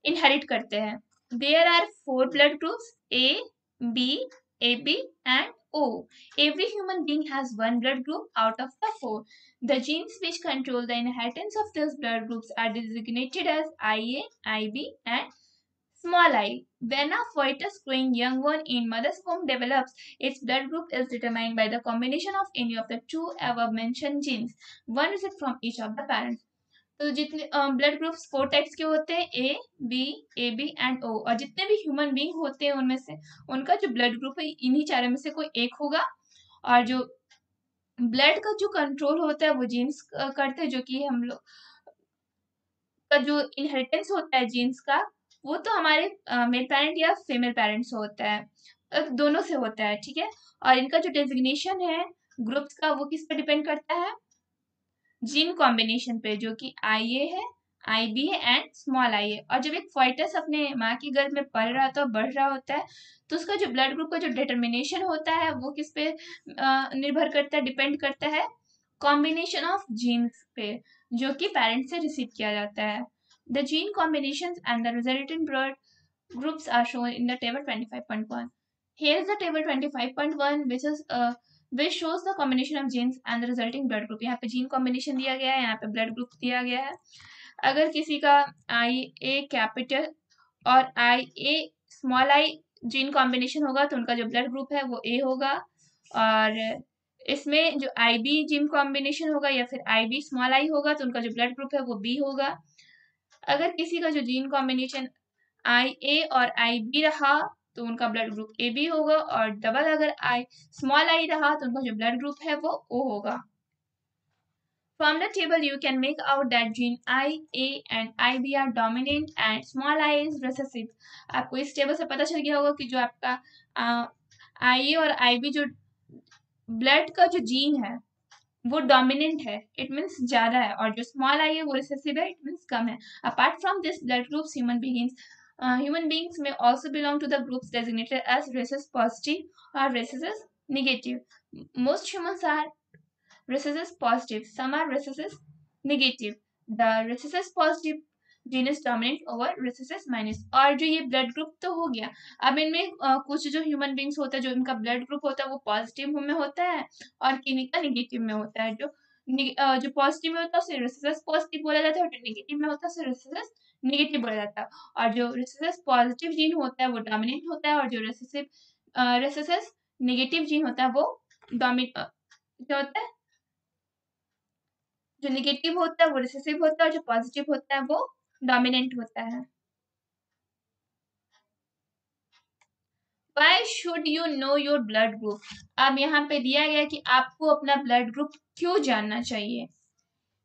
इनहेरिट करते हैं। There are 4 blood groups: A, B, AB and O. Every human being has one blood group out of the 4. The genes which control the inheritance of those blood groups are designated as IA, IB and small I. When a fetus growing young one in mother's womb develops, its blood group is determined by the combination of any of the 2 above mentioned genes, one is from each of the parents. तो जितने ब्लड ग्रुप्स 4 टाइप्स के होते हैं: ए, बी, ए बी एंड ओ, और जितने भी ह्यूमन बींग होते हैं उनमें से उनका जो ब्लड ग्रुप है इन्हीं चारों में से कोई एक होगा, और जो ब्लड का जो कंट्रोल होता है वो जीन्स करते हैं, जो कि हम लोग का जो इनहेरिटेंस होता है जीन्स का वो तो हमारे मेल पेरेंट या फीमेल पेरेंट्स से होता है, दोनों से होता है, ठीक है। और इनका जो डेजिग्नेशन है ग्रुप्स का वो किस पे डिपेंड करता है? जीन कॉम्बिनेशन पे, जो कि आई ए है, आई बी है एंड स्मॉल आई है। और जब एक फॉइटस अपने माँ की गर्भ में पल रहा होता है, बढ़ रहा होता है, तो उसका जो ब्लड ग्रुप का जो डिटर्मिनेशन होता है वो किस पे निर्भर करता है, डिपेंड करता है? कॉम्बिनेशन ऑफ जीन्स पे, जो कि पेरेंट्स से रिसीव किया जाता है। The gene combination and the resultant blood groups are shown in the table 25.1. Here is the table 25.1 which shows the combination of genes and the resulting blood group. यहाँ पे जीन कॉम्बिनेशन दिया गया है, यहाँ पे ब्लड ग्रुप दिया गया है। अगर किसी का आई ए कैपिटल और आई ए स्मॉल आई जीन कॉम्बिनेशन होगा तो उनका जो ब्लड ग्रुप है वो ए होगा, और इसमें जो आई बी जीन कॉम्बिनेशन होगा या फिर आई बी स्मॉल आई होगा तो उनका जो ब्लड ग्रुप है वो बी होगा। अगर किसी का जो जीन कॉम्बिनेशन आई ए और आई बी रहा तो उनका ब्लड ग्रुप ए बी होगा, और डबल अगर आई स्मॉल आई रहा तो उनका जो ब्लड ग्रुप है वो ओ होगा। From the table you can make out that gene I, A and IB are dominant and small I is recessive. आपको इस टेबल से पता चल गया होगा कि जो आपका IA और IB जो ब्लड का जो जीन है वो डोमिनेंट है, इट मीन्स ज्यादा है, और जो स्मॉल आई है वो रिसेसिव है, इट मीन्स कम है। Apart from this blood groups human beings may also belong to the groups designated as rhesus positive or rhesus negative. Most humans are rhesus positive, some are rhesus negative. The rhesus positive gene is dominant over rhesus minus. और जो ये ब्लड ग्रुप तो हो गया, अब इनमें कुछ जो ह्यूमन बींग्स होता है जो इनका ब्लड ग्रुप होता है वो पॉजिटिव में होता है और किन्हीं का निगेटिव में होता है। जो पॉजिटिव में होता है उसे रिसेसिस पॉजिटिव बोला जाता है, और जो निगेटिव में होता है उसे रिसेसिस निगेटिव बोला जाता है। और जो रिसेसिस पॉजिटिव जीन होता है वो डोमिनेंट होता है, और जो रिसेसिस निगेटिव जीन होता है वो क्या होता है? जो निगेटिव होता है वो रिसेसिव होता है, और जो पॉजिटिव होता है वो डोमिनेंट होता है। Why should you know your blood group? अब यहाँ पे दिया गया कि आपको अपना ब्लड ग्रुप क्यों जानना चाहिए।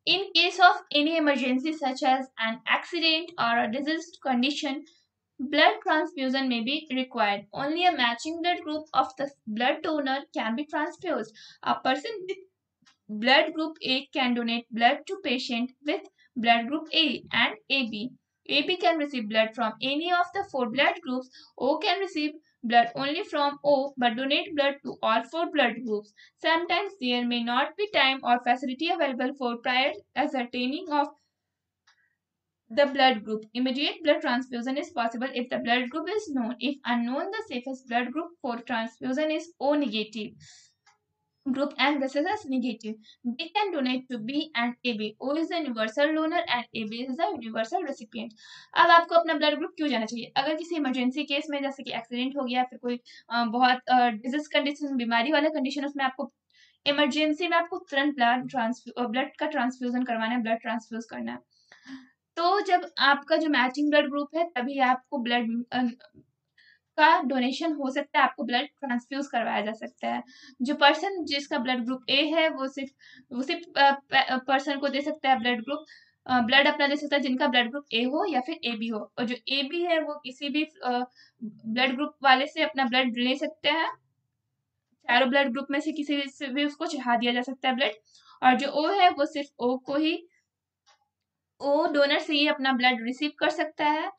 In case of any emergency such as an accident or a disease condition, blood transfusion may be required. Only a matching blood group of the blood donor can be transfused. A person with blood group A can donate blood to patient with blood group A and AB. AB can receive blood from any of the 4 blood groups. O can receive blood only from O but donate blood to all 4 blood groups. Sometimes there may not be time or facility available for prior ascertaining of the blood group. Immediate blood transfusion is possible if the blood group is known. If unknown, the safest blood group for transfusion is O negative. group and this is as negative. B can donate to B and AB. O is the universal donor and AB is the universal recipient. अब आपको अपना ब्लड ग्रुप क्यों जाना चाहिए? अगर किसी इमरजेंसी केस में जैसे कि एक्सीडेंट हो गया, फिर कोई बहुत डिजीज कंडीशन, बीमारी वाला कंडीशन, उसमें आपको इमरजेंसी में आपको तुरंत ब्लड का ट्रांसफ्यूजन करवाना है, ब्लड ट्रांसफ्यूज करना है। तो जब आपका जो मैचिंग ब्लड ग्रुप है तभी आपको ब्लड का डोनेशन हो सकता है, आपको ब्लड ट्रांसफ्यूज करवाया जा सकता है। जो पर्सन जिसका ब्लड ग्रुप ए है वो सिर्फ पर्सन को दे सकता है ब्लड ग्रुप, ब्लड अपना दे सकता है जिनका ब्लड ग्रुप ए हो या फिर ए बी हो, और जो ए बी है वो किसी भी ब्लड ग्रुप वाले से अपना ब्लड ले सकते हैं। चारों ब्लड ग्रुप में से किसी से भी उसको चढ़ा दिया जा सकता है ब्लड। और जो ओ है वो सिर्फ ओ को ही, ओ डोनर से ही अपना ब्लड रिसीव कर सकता है,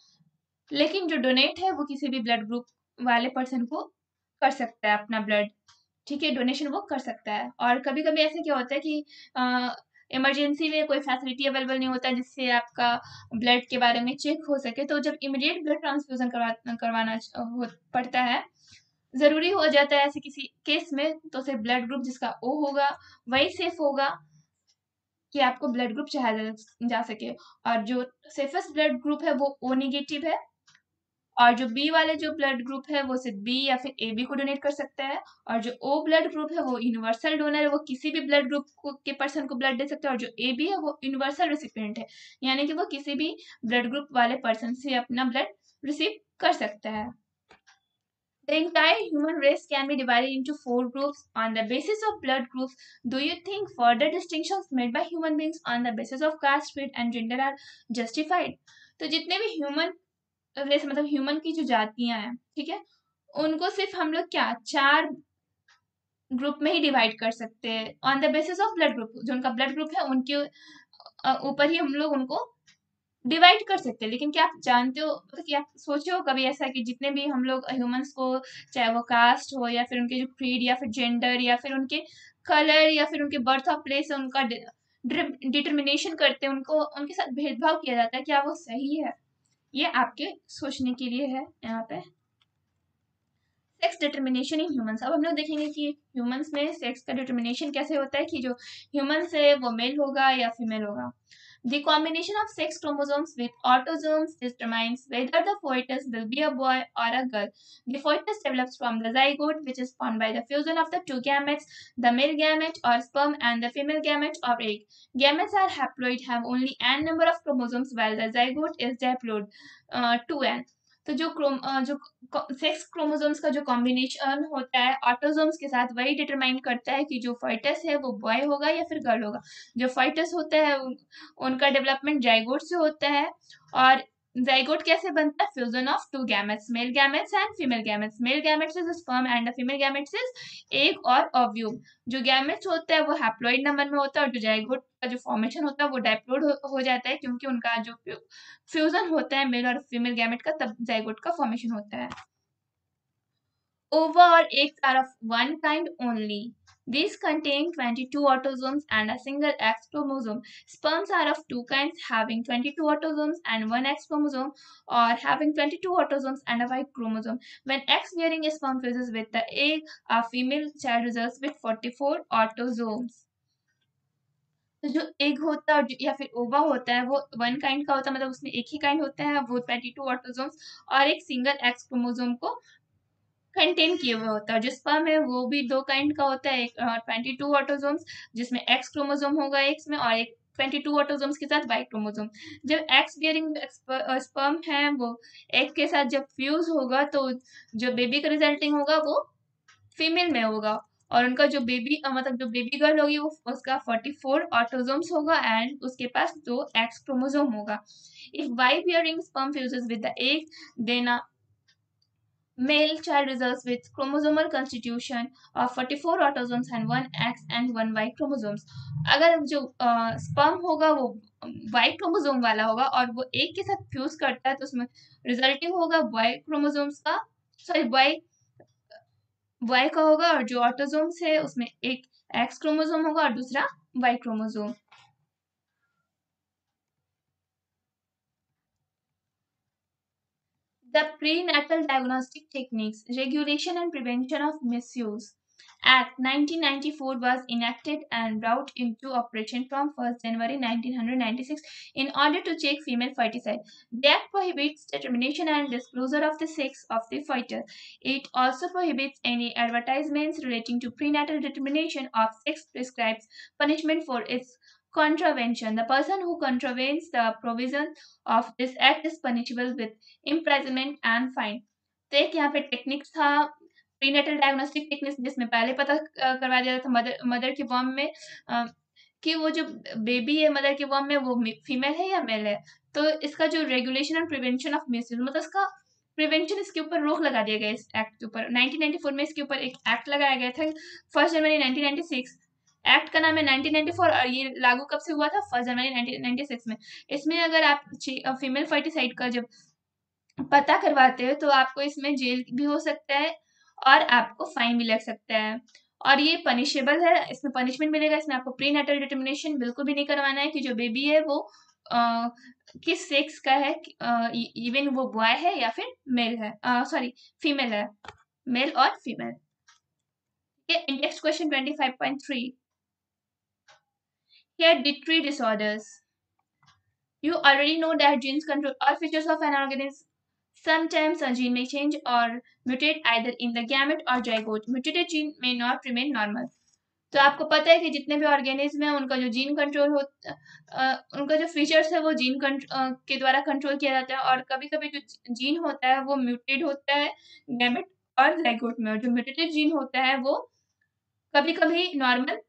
लेकिन जो डोनेट है वो किसी भी ब्लड ग्रुप वाले पर्सन को कर सकता है अपना ब्लड, ठीक है, डोनेशन वो कर सकता है। और कभी कभी ऐसे क्या होता है कि इमरजेंसी में कोई फैसिलिटी अवेलेबल नहीं होता जिससे आपका ब्लड के बारे में चेक हो सके, तो जब इमीडिएट ब्लड ट्रांसफ्यूजन करवाना पड़ता है, जरूरी हो जाता है ऐसे किसी केस में, तो सिर्फ ब्लड ग्रुप जिसका ओ होगा वही सेफ होगा कि आपको ब्लड ग्रुप चाहा जा सके। और जो सेफेस्ट ब्लड ग्रुप है वो ओ नेगेटिव है, और जो बी वाले जो ब्लड ग्रुप है वो सिर्फ बी या फिर ए बी को डोनेट कर सकता है। और जो ओ ब्लड ग्रुप है वो यूनिवर्सल डोनर है, वो किसी भी ब्लड ग्रुप के पर्सन को ब्लड दे सकता है। और जो ए बी है वो यूनिवर्सल रेसिपिएंट है, यानी कि वो किसी भी ब्लड ग्रुप वाले पर्सन से अपना ब्लड रिसीव कर सकता है। The entire human race can be divided into 4 groups on the basis of blood groups. Do you think further distinctions made by human beings on the basis of caste, creed, and gender are justified? तो जितने भी ह्यूमन रेस मतलब ह्यूमन की जो जातियां हैं, ठीक है, उनको सिर्फ हम लोग क्या 4 ग्रुप में ही डिवाइड कर सकते हैं on the basis of blood group. जो उनका ब्लड ग्रुप है उनके ऊपर ही हम लोग उनको डिवाइड कर सकते हैं। लेकिन क्या आप जानते हो, मतलब कि आप सोचे हो कभी ऐसा कि जितने भी हम लोग ह्यूमंस को, चाहे वो कास्ट हो या फिर उनके जो क्रीड या फिर जेंडर या फिर उनके कलर या फिर उनके बर्थ ऑफ प्लेस, उनका डिटर्मिनेशन करते हैं, उनको उनके साथ भेदभाव किया जाता है, क्या वो सही है? ये आपके सोचने के लिए है यहाँ पे। Sex determination in humans. अब हम लोग देखेंगे कि ह्यूमंस में सेक्स का डिटर्मिनेशन कैसे होता है, कि जो ह्यूमंस है वो मेल होगा या फीमेल होगा। The combination of sex chromosomes with autosomes determines whether the fetus will be a boy or a girl. The fetus develops from the zygote, which is formed by the fusion of the two gametes, the male gamete or sperm and the female gamete or egg. Gametes are haploid, have only n number of chromosomes, while the zygote is diploid, 2n. तो जो सेक्स क्रोमोसोम्स का जो कॉम्बिनेशन होता है ऑटोसोम्स के साथ, वही डिटरमाइन करता है कि जो फर्टस है वो बॉय होगा या फिर गर्ल होगा। जो फर्टस होता है उनका डेवलपमेंट जाइगोट से होता है। और जाइगोट कैसे बनता है? Fusion of two gametes, male gametes and female gametes. Male gametes is sperm and female gametes is egg और ओव्यूम। जो गैमेट्स होता है वो हैप्लॉइड नंबर में होता है, और जो जाइगोट का जो फॉर्मेशन होता है वो डाइप्लॉइड हो जाता है, क्योंकि उनका जो फ्यूजन होता है मेल और फीमेल गैमेट का, तब जाइगोट का फॉर्मेशन होता है। Ova or eggs are of one kind only. These contain 22 autosomes and a single X chromosome. Sperms are of two kinds, having 22 autosomes and one X chromosome, or having 22 autosomes and a Y chromosome. When X-bearing sperm fuses with the egg, a female child results with 44 autosomes. तो जो एग होता है या फिर ओवा होता है वो वन काइंड का होता है, मतलब उसमें एक ही काइंड होता है, वो 22 ऑटोसोम्स और एक सिंगल एक्स क्रोमोसोम को कंटेन किए हुए होता है। जो स्पर्म है वो भी 2 काइंड का होता है, एक 22 ऑटोसोम्स जिसमें एक्स क्रोमोसोम होगा एक्स में, और एक 22 ऑटोसोम्स के साथ वाई क्रोमोसोम। जब एक्स बियरिंग स्पर्म है वो एग के साथ जब फ्यूज होगा तो जो बेबी का रिजल्टिंग होगा वो फीमेल में होगा, और उनका जो बेबी मतलब जो बेबी गर्ल होगी वो उसका 44 ऑटोसोम्स होगा एंड उसके पास 2 एक्स क्रोमोसोम होगा। If Y bearing sperm fuses with the egg, then a male child results with chromosomal constitution of 44 autosomes and 1 X and 1 Y chromosomes. अगर जो स्पर्म होगा वो Y क्रोमोसोम वाला होगा और वो एक के साथ फ्यूज करता है, तो उसमें रिजल्टिंग होगा Y क्रोमोसोम्स का, सॉरी Y का होगा, और जो ऑटोसोम्स है उसमें एक X क्रोमोसोम होगा और दूसरा Y chromosome. The prenatal diagnostic techniques, regulation and prevention of misuse. Act 1994 was enacted and brought into operation from 1st January 1996 in order to check female foeticide. The act prohibits determination and disclosure of the sex of the fetus. It also prohibits any advertisements relating to prenatal determination of sex, prescribes punishment for its contravention. The person who contravenes the provision of this act is punishable with imprisonment and fine. तो एक यहाँ पे टेक्निक्स था, प्रीनेटल डायग्नोस्टिक टेक्निक्स, जिसमें पहले पता करवा दिया था मदर मदर के वॉर्म में कि वो जो बेबी है मदर के वॉर्म में वो फीमेल है या मेल है। तो इसका जो regulation and prevention of misuse, मतलब इसका प्रिवेंशन, इसके ऊपर रोक लगा दिया गया इस एक्ट के ऊपर। 1994 में इसके ऊपर एक एक्ट लगाया गया था 1 जनवरी 1996। एक्ट का नाम है 1994 और ये लागू कब से हुआ था? 1 जनवरी 1996 में। इसमें अगर आप फीमेल फर्टिसाइड का जब पता करवाते हो तो आपको इसमें जेल भी हो सकता है और आपको फाइन भी लग सकता है और ये पनिशेबल है, इसमें पनिशमेंट मिलेगा। इसमें आपको प्री नेटल डिटर्मिनेशन बिल्कुल भी नहीं करवाना है कि जो बेबी है वो किस सेक्स का है, इवन वो बॉय है या फिर मेल है, सॉरी फीमेल है, मेल और female. Next question 25.3, hereditary disorders. You already know that genes control all features of an organism. Sometimes a gene may change or mutate either in the gamete or zygote. Mutated gene may not remain normal. तो आपको पता है कि जितने भी ऑर्गेनिज्म है उनका जो जीन कंट्रोल होता उनका जो फीचर्स है वो जीन के द्वारा कंट्रोल किया जाता है और कभी कभी जो जीन होता है वो म्यूटेड होता है गैमेट और ज़ाइगोट में, और जो म्यूटेटेड जीन होता है वो कभी कभी नॉर्मल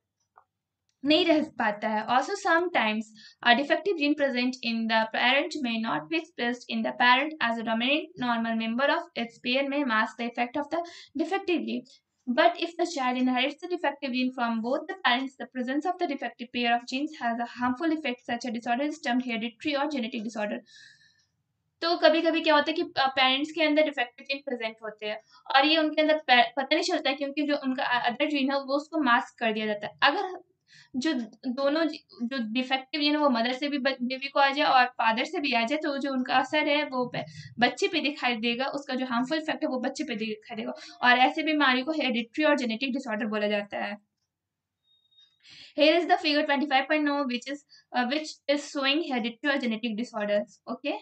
नहीं रह पाता है. Also sometimes a defective gene present in the parent may not be expressed in the parent as a dominant normal member of its pair may mask the effect of the defective gene. But if the child inherits the defective gene from both the parents, the presence of the defective pair of genes has a harmful effect. Such a disorder is termed hereditary or genetic disorder. तो कभी कभी क्या होता है कि पेरेंट्स के अंदर डिफेक्टिव जीन प्रेजेंट होते हैं और ये उनके अंदर पता नहीं चलता है क्योंकि जो उनका अदर जीन है वो उसको मास्क कर दिया जाता है. अगर जो दोनों जो डिफेक्टिव जीन है वो मदर से भी बेबी को आ जाए और फादर से भी आ जाए तो जो उनका असर है वो बच्चे पे दिखाई देगा, उसका जो हार्मफुल इफेक्ट है वो बच्चे पे दिखाई देगा और ऐसे बीमारी को हेरिडिटरी और जेनेटिक डिसऑर्डर बोला जाता है. Here is the figure 25.9 which is showing hereditary or genetic disorders. Okay.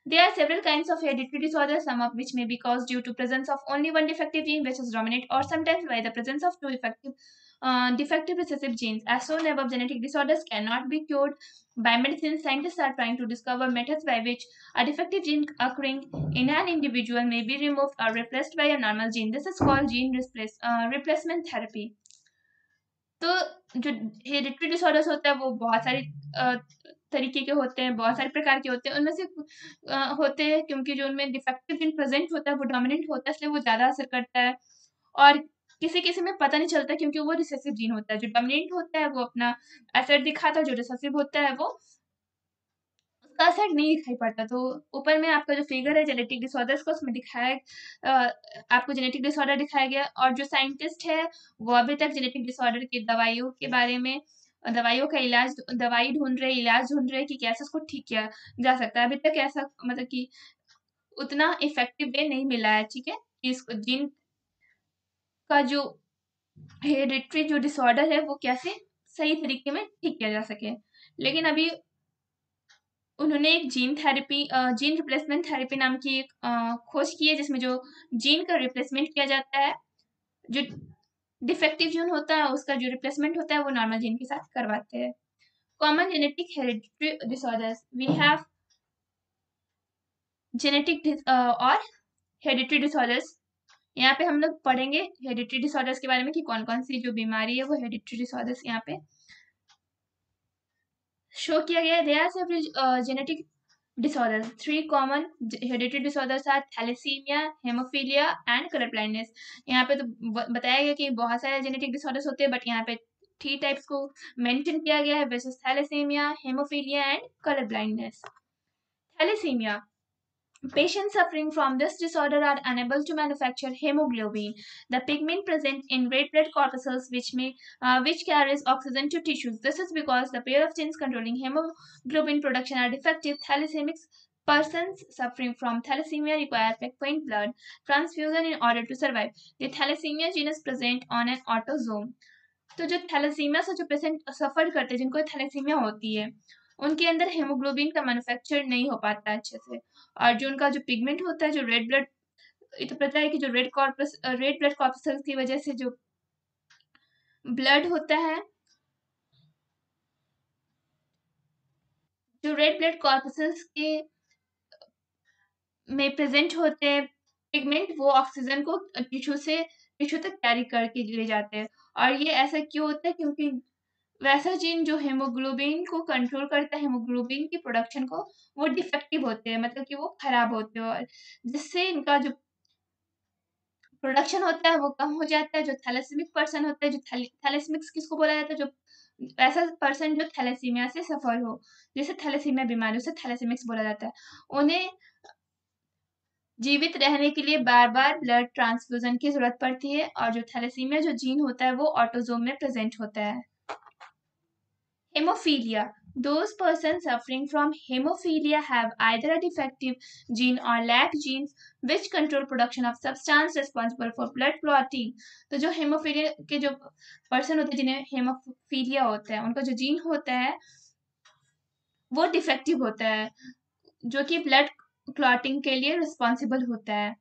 There are several kinds of hereditary disorders, some of which may be caused due to presence of only one defective gene which is dominant, or sometimes by the presence of two defective recessive genes. As shown above, genetic disorders cannot be cured by medicine. Scientists are trying to discover methods by which a defective gene occurring in an individual may be removed or replaced by a normal gene. This is called gene replacement therapy. तो जो हेरिडिटरी डिसऑर्डर्स होता है वो बहुत सारी तरीके के होते हैं, बहुत सारे प्रकार के होते हैं. उनमें से होते हैं क्योंकि जो उनमें डिफेक्टिव जीन प्रेजेंट होता है वो डोमिनेंट होता है, इसलिए वो ज़्यादा असर करता है. और किसी किसी में पता नहीं चलता क्योंकि वो रिसेसिव जीन होता है. जो डोमिनेंट होता है वो अपना असर दिखाता है, जो रिसेसिव होता है वो उसका असर नहीं दिखाई पड़ता. तो ऊपर में आपका जो फिगर है जेनेटिक डिसऑर्डर्स का उसमें दिखाया आपको जेनेटिक डिसऑर्डर दिखाया गया और जो साइंटिस्ट है वो अभी तक जेनेटिक डिसऑर्डर की दवाइयों के बारे में दवाइयों का इलाज दवाई ढूंढ रहे, इलाज ढूंढ रहे कि कैसे उसको ठीक किया जा सकता है. अभी तक ऐसा मतलब कि उतना इफेक्टिव वे नहीं मिला है. ठीक है, इसको जीन का जो हेरिडिटरी जो डिसऑर्डर है वो कैसे सही तरीके में ठीक किया जा सके. लेकिन अभी उन्होंने एक जीन रिप्लेसमेंट थेरेपी नाम की एक खोज की है जिसमें जो जीन का रिप्लेसमेंट किया जाता है, जो डिफेक्टिव जीन होता है उसका जो रिप्लेसमेंट होता है वो नॉर्मल जीन के साथ करवाते हैं. Common genetic hereditary disorders we have genetic और हेरिडिटरी डिसऑर्डर्स. यहाँ पे हम लोग पढ़ेंगे हेरिडिटरी डिसऑर्डर्स के बारे में कि कौन कौन सी जो बीमारी है वो हेरिडिटरी डिसऑर्डर्स यहाँ पे शो किया गया है. There are several genetic disorders. 3 common hereditary disorders are thalassemia, hemophilia and color blindness. यहाँ पे तो बताया गया कि बहुत सारे जेनेटिक डिसऑर्डर्स होते हैं बट यहाँ पे 3 टाइप्स को मेंशन किया गया है, which is thalassemia, hemophilia and color blindness. Thalassemia. Patients suffering from this disorder are unable to manufacture hemoglobin, the pigment present in red blood corpuscles which carries oxygen to tissues. This is because the pair of genes controlling hemoglobin production are defective. Thalassemics Persons suffering from thalassemia require frequent blood transfusion in order to survive. The thalassemia gene is present on an autosome. तो जो थैलेसीमिया से जो पेशेंट सफर करते हैं, जिनको थैलेसीमिया होती है, उनके अंदर हेमोग्लोबिन का मैन्युफैक्चर नहीं हो पाता अच्छे से, और जो उनका जो पिगमेंट होता है, जो रेड ब्लड, तो पता है कि जो रेड ब्लड कॉर्पसेल्स की वजह से जो ब्लड होता है, जो रेड ब्लड कॉर्पसेल्स के में प्रेजेंट होते हैं पिगमेंट, वो ऑक्सीजन को टिश्यू तक कैरी करके ले जाते हैं। और ये ऐसा क्यों होता है? क्योंकि वैसा जीन जो हेमोग्लोबिन को कंट्रोल करता है, हेमोग्लोबिन की प्रोडक्शन को, वो डिफेक्टिव होते हैं, मतलब कि वो खराब होते हैं, और जिससे इनका जो प्रोडक्शन होता है वो कम हो जाता है। जो थैलेसेमिक पर्सन होता है, जो थैलेसेमिक्स किसको बोला जाता है? जो ऐसा पर्सन जो थैलेसीमिया से सफर हो, जैसे थैलेसीमिया बीमारी, उसे थैलेसेमिक्स बोला जाता है। उन्हें जीवित रहने के लिए बार-बार ब्लड ट्रांसफ्यूजन की ज़रूरत पड़ती है, और जो थैलेसीमिया जो जीन होता है वो ऑटोसोम में प्रेज़ेंट होता है। Hemophilia. Those persons suffering from hemophilia have either a defective gene or lack genes which control production of substance responsible for blood clotting. तो जो हेमोफीलिया के जो पर्सन होते हैं, जिन्हें हेमोफीलिया होता है, उनका जो जीन होता है वो डिफेक्टिव होता है, जो कि ब्लड क्लॉटिंग के लिए रिस्पॉन्सिबल होता है।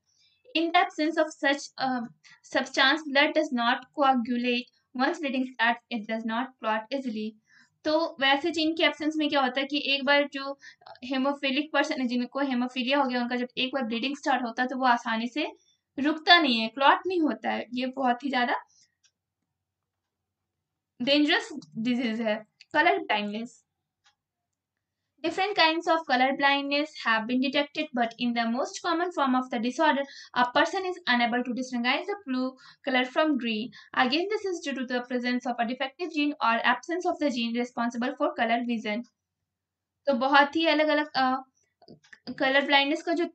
In the absence of such substance, blood does not coagulate. Once bleeding starts, it does not clot easily. तो वैसे जीन के एब्सेंस में क्या होता है कि एक बार जो हेमोफिलिक पर्सन है, जिनको हेमोफीलिया हो गया, उनका जब एक बार ब्लीडिंग स्टार्ट होता है तो वो आसानी से रुकता नहीं है, क्लॉट नहीं होता है। ये बहुत ही ज्यादा डेंजरस डिजीज है। Colour blindness. Different kinds of color blindness have been detected, but in the most common form of the disorder, a person is unable to distinguish the blue color from green. Again, this is due to the presence of a defective gene or absence of the gene responsible for color vision. तो बहुत ही अलग अलग कलर ब्लाइंडनेस का जो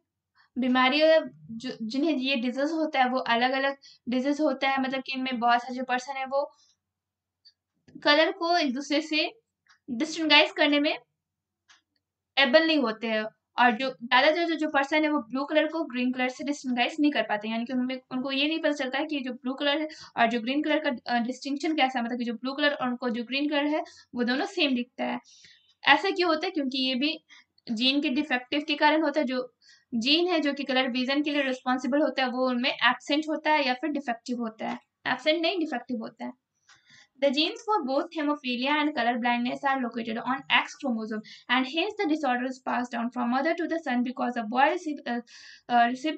बीमारी है, जिन्हें ये डिजीज होता है, वो अलग अलग डिजीज होता है, मतलब कि इनमें बहुत सारे जो पर्सन है वो कलर को एक दूसरे से डिस्टिंग्विश करने में एबल नहीं होते हैं, और जो ज्यादातर जो पर्सन है वो ब्लू कलर को ग्रीन कलर से डिस्टिंग्विश नहीं कर पाते, यानी कि उनमें उनको ये नहीं पता चलता है कि जो ब्लू कलर है और जो ग्रीन कलर का डिस्टिंक्शन कैसा है, मतलब कि जो ब्लू कलर और उनको जो ग्रीन कलर है वो दोनों सेम दिखता है। ऐसा क्यों होता है? क्योंकि ये भी जीन के डिफेक्टिव के कारण होता है। जो जीन है जो कि कलर विजन के लिए रिस्पॉन्सिबल होता है, वो उनमें एब्सेंट होता है या फिर डिफेक्टिव होता है। एब्सेंट नहीं, डिफेक्टिव होता है। The genes for both hemophilia and color blindness are located on X chromosome, and hence the disorder is passed down from mother to the son because the boy received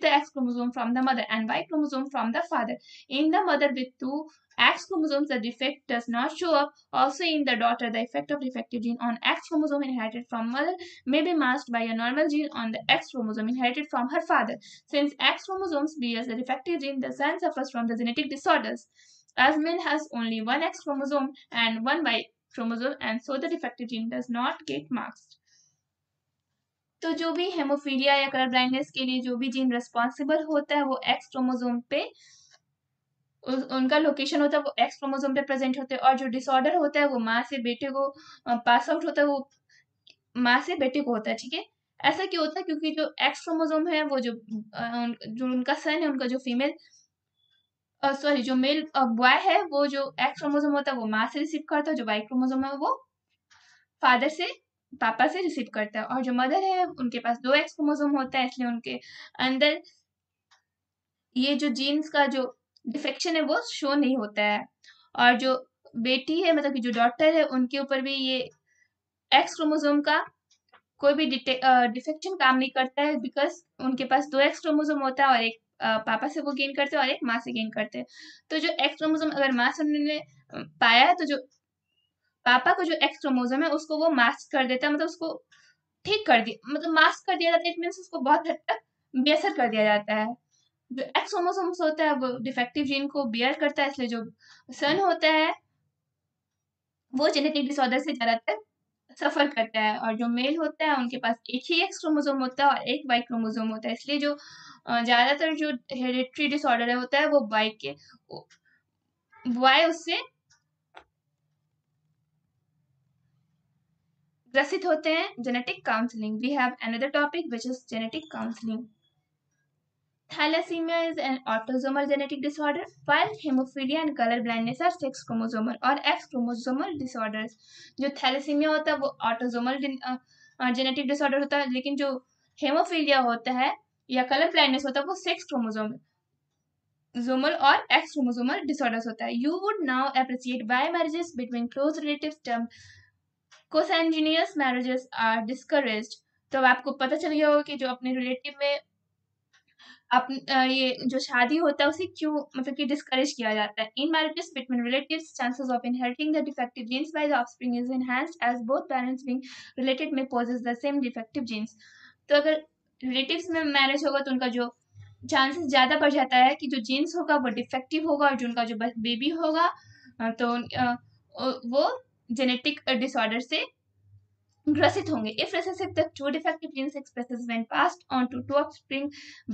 the X chromosome from the mother and Y chromosome from the father. In the mother with two X chromosomes, the defect does not show up. Also, in the daughter, the effect of defective gene on X chromosome inherited from mother may be masked by a normal gene on the X chromosome inherited from her father. Since X chromosomes bears the defective gene, the son suffers from the genetic disorders. As male has only one X chromosome and one Y chromosome, and so the defective gene does not get masked. तो जो भी हेमोफीलिया या कलर ब्लाइंडनेस के लिए जो भी जीन रिस्पॉन्सिबल होता है वो एक्स क्रोमोसोम पे उनका लोकेशन होता है, वो एक्स क्रोमोसोम पे प्रेजेंट होते हैं, और जो डिसऑर्डर होता है वो माँ से बेटे को पास आउट होता है, वो माँ से बेटे को होता है। ठीक है, ऐसा क्यों होता है? क्योंकि जो एक्स क्रोमोसोम है वो जो उनका सन है, उनका जो फीमेल सॉरी जो मेल बॉय है, वो जो एक्स क्रोमोसोम होता है वो माँ से रिसीव करता है, जो वाई क्रोमोसोम है वो फादर से, पापा से रिसीव करता है। और जो मदर है उनके पास दो एक्स क्रोमोसोम होता है, इसलिए उनके अंदर ये जो जीन्स का जो डिफेक्शन है वो शो नहीं होता है। और जो बेटी है, मतलब कि जो डॉटर है, उनके ऊपर भी ये एक्स क्रोमोसोम का कोई भी डिफेक्शन काम नहीं करता है, बिकॉज उनके पास दो एक्स क्रोमोसोम होता है, और एक पापा से वो गेन करते हैं और एक माँ से गेन करते हैं। तो जो एक्स क्रोमोसोम अगर माँ से उन्होंने पाया है, तो जो पापा को जो एक्स क्रोमोसोम है उसको वो मास्क कर देता है, मतलब उसको ठीक कर दिया, मतलब मास्क कर दिया जाता है, इट मीन्स उसको बहुत हद तक बेअसर कर दिया जाता है। जो एक्स क्रोमोसोम्स होता है वो डिफेक्टिव जीन को बियर करता है, इसलिए जो सन होता है वो जेनेटिक डिसऑर्डर से ज्यादातर सफर करता है, और जो मेल होता है उनके पास एक ही एक्स क्रोमोसोम होता है और एक वाई क्रोमोसोम होता है, इसलिए जो ज्यादातर जो हेरिडिटरी डिसऑर्डर होता है वो वाई उससे ग्रसित होते हैं, genetic counselling. We have another topic which is genetic counselling. Thalassemia is an autosomal genetic disorder, while hemophilia and color blindness are sex chromosomal और X chromosomal disorders। जो थैलेसीमिया होता है वो ऑटोसोमल जेनेटिक डिसऑर्डर होता है, लेकिन जो हेमोफीलिया होता है या कलर ब्लाइंडनेस होता है वो सेक्स क्रोमोसोमल और एक्स क्रोमोसोमल डिसऑर्डर्स होता है। You would now appreciate why marriages between close relatives term consanguineous marriages are discouraged. तो आपको पता चल गया होगा कि जो अपने रिलेटिव में ये जो शादी होता है उसे क्यों मतलब कि डिस्करेज किया जाता है। In marriages between relatives chances of inheriting the defective genes by the offspring is enhanced as both parents being related may possess the same defective genes. तो अगर रिलेटिव्स में मैरिज होगा तो उनका जो चांसेस ज़्यादा बढ़ जाता है कि जो जीन्स होगा वो डिफेक्टिव होगा और जो उनका जो बेबी होगा तो वो जेनेटिक डिसऑर्डर से ग्रसित होंगे। If recessive, the two defective genes expresses when passed on to two offspring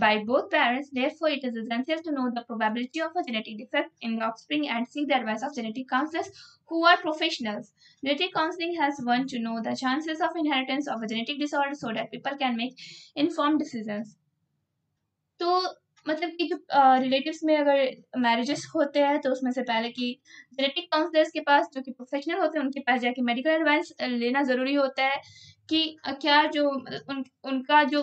by both parents. Therefore, it is essential to know the probability of a genetic defect in the offspring and seek the advice of genetic counselors who are professionals. Genetic counseling has one to know the chances of inheritance of a genetic disorder so that people can make informed decisions. तो मतलब कि जो रिलेटिव्स में अगर मैरिजेस होते हैं तो उसमें से पहले कि जेनेटिक काउंसलर्स के पास जो कि प्रोफेशनल होते हैं उनके पास जाके मेडिकल एडवाइस लेना ज़रूरी होता है कि क्या जो उनका जो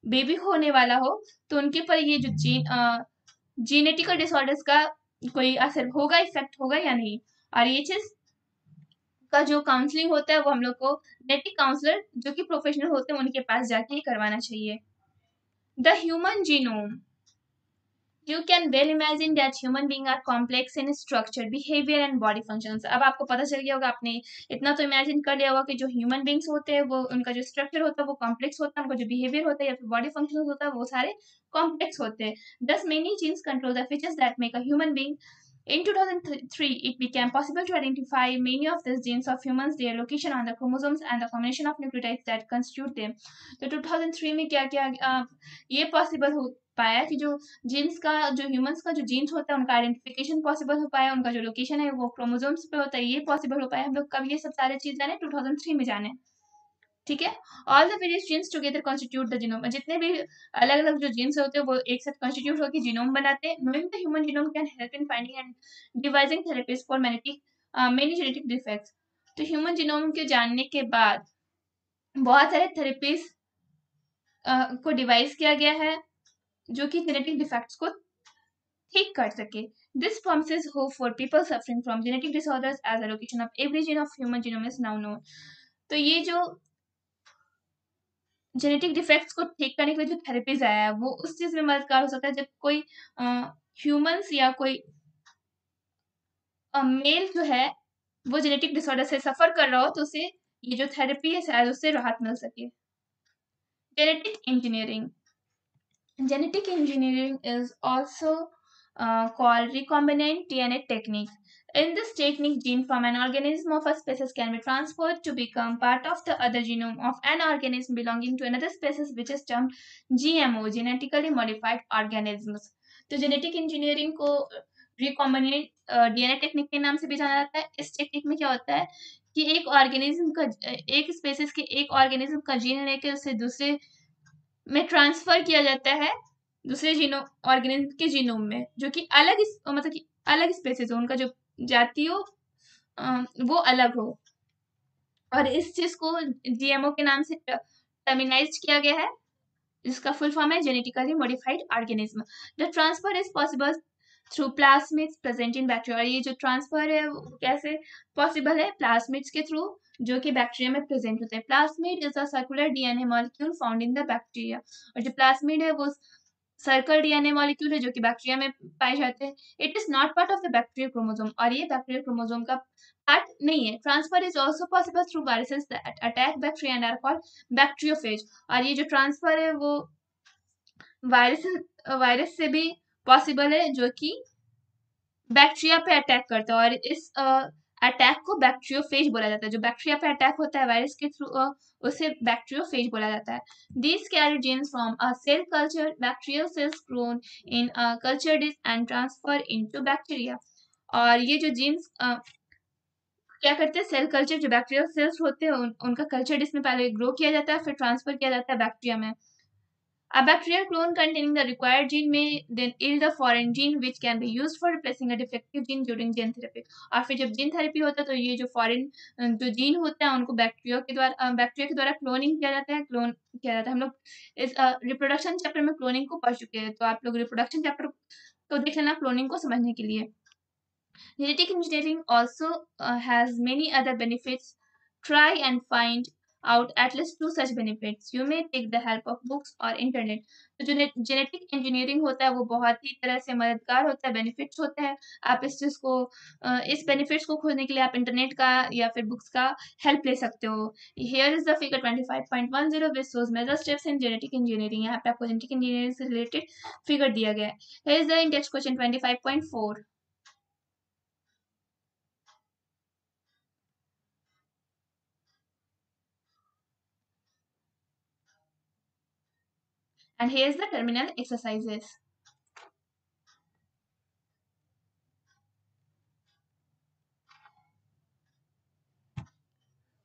बेबी होने वाला हो तो उनके पर ये जो जीनेटिकल डिसऑर्डर्स का कोई असर होगा, इफेक्ट होगा या नहीं। और ये चीज़ का जो काउंसलिंग होता है वो हम लोग को जेनेटिक काउंसलर जो कि प्रोफेशनल होते हैं उनके पास जाके ही करवाना चाहिए। The human genome. You can well imagine that human beings are complex in structure, behavior and body functions. अब आपको पता चल गया होगा, आपने इतना तो इमेजिन कर लिया होगा कि जो ह्यूमन बींग्स होते हैं वो उनका जो स्ट्रक्चर होता है वो कॉम्प्लेक्स होता है, उनका जो बिहेवियर होता है या फिर बॉडी फंक्शन होता है वो सारे कॉम्प्लेक्स होते हैं। Thus many genes control the features that make a human being. In 2003, it became possible to identify many of these genes of humans, their location on the chromosomes, and the combination of nucleotides that constitute them. तो 2003 में क्या क्या ये पॉसिबल हो पाया कि जो जीन्स का जो ह्यूमंस का जो जीन्स होता है उनका आइडेंटिफिकेशन पॉसिबल हो पाया, उनका जो लोकेशन है वो क्रोमोसोम्स पे होता है, ये पॉसिबल हो पाया। हम लोग कब ये सब सारे चीज जाने? 2003 में जाने। ठीक है। All the various genes together constitute the genome. जितने भी अलग अलग जो जीन्स होते हैं वो एक साथ कॉन्स्टिट्यूट होकर जीनोम बनाते हैं। Knowing the human genome can help in finding and devising therapies for many genetic defects. तो ह्यूमन जीनोम के जानने के बाद बहुत सारे थेरेपीज को डिवाइस किया गया है जो कि जेनेटिक डिफेक्ट्स को ठीक कर सके। This promises hope for people suffering from genetic disorders as a location of every gene of human genome is now known. तो ये जो जेनेटिक डिफेक्ट्स को ठीक करने के लिए जो थेरेपीज आया है वो उस चीज में मददगार हो सकता है जब कोई ह्यूमंस या कोई मेल जो है वो जेनेटिक डिसऑर्डर से सफर कर रहा हो तो उसे ये जो थेरेपी है शायद उससे राहत मिल सके। Genetic engineering. Genetic engineering is also called recombinant DNA technique. In this technique, gene from an organism of a species can be transferred to become part of the other genome of an organism belonging to another species, which is termed GMO, genetically modified organisms. तो जेनेटिक इंजीनियरिंग को रिकॉम्बिनेंट डीएनए टेक्निक के नाम से भी जाना जाता है। इस टेक्निक में क्या होता है कि एक ऑर्गेनिज्म का एक स्पेसिस के एक ऑर्गेनिज्म का जीन लेके उसे दूसरे में ट्रांसफर किया जाता है दूसरे जीनोम ऑर्गेनिज्म के जीनोम में जो कि अलग मतलब कि अलग स्पेसिस हो, उनका जो जाति हो वो अलग हो। और इस चीज को जीएमओ के नाम से टर्मिनाइज किया गया है जिसका फुल फॉर्म है genetically modified organism. The transfer is possible through plasmids present in bacteria. ये जो ट्रांसफर है वो कैसे पॉसिबल है? प्लाज्मिड्स के थ्रू जो कि बैक्टीरिया में प्रेजेंट होते हैं। Plasmid is a circular DNA molecule found in the bacteria. और जो प्लाज्मिड है वो सर्कल डीएनए मॉलिक्यूल है जो कि बैक्टीरिया में पाए जाते हैं। It is not part of the bacterial chromosome और ये बैक्टीरियल क्रोमोसोम का पार्ट नहीं है। Transfer is also possible through viruses that attack bacteria and are called bacteriophage. और ये जो ट्रांसफर है वो वायरस से भी पॉसिबल है जो कि बैक्टीरिया पे अटैक करता है और इस अटैक को बैक्टीरियोफेज बोला जाता है। जो बैक्टीरिया पे अटैक होता है वायरस के थ्रू उसे बैक्टीरियोफेज बोला जाता है। These carry genes from a cell culture, bacterial cells grown in a culture dish and transfer into bacteria। और ये जो जीन्स क्या करते हैं, सेल कल्चर, जो बैक्टीरियल सेल्स होते हैं उनका कल्चर डिश में पहले ग्रो किया जाता है, फिर ट्रांसफर किया जाता है बैक्टीरिया में. A bacterial clone containing the required gene may then yield a foreign gene which can be used for replacing a defective gene during gene therapy. और फिर जब जीन थेरेपी होता है तो ये जो फॉरेन जो जीन होता है उनको बैक्टीरिया के द्वारा क्लोनिंग किया जाता है. क्लोन किया जाता है. हम लोग इस रिप्रोडक्शन चैप्टर में क्लोनिंग को पढ़ चुके हैं, तो आप लोग रिप्रोडक्शन चैप्टर को देख लेना क्लोनिंग को समझने के लिए. Genetic engineering also has many other benefits. Try and find out at least two such benefits. You may take the help of books or internet. तो जो जेनेटिक इंजीनियरिंग होता है वो बहुत ही तरह से मददगार होता है, बेनिफिट्स होते हैं. आप इस चीज़ को इस बेनिफिट्स को खोजने के लिए आप इंटरनेट का या फिर बुक्स का हेल्प ले सकते हो. Here is the figure 25.10 which shows major steps in genetic engineering. यहाँ पे आपको जेनेटिक इंजीनियरिंग से रिलेटेड फिगर दिया गया है. Here is the index question 25.4. And here's the terminal exercises.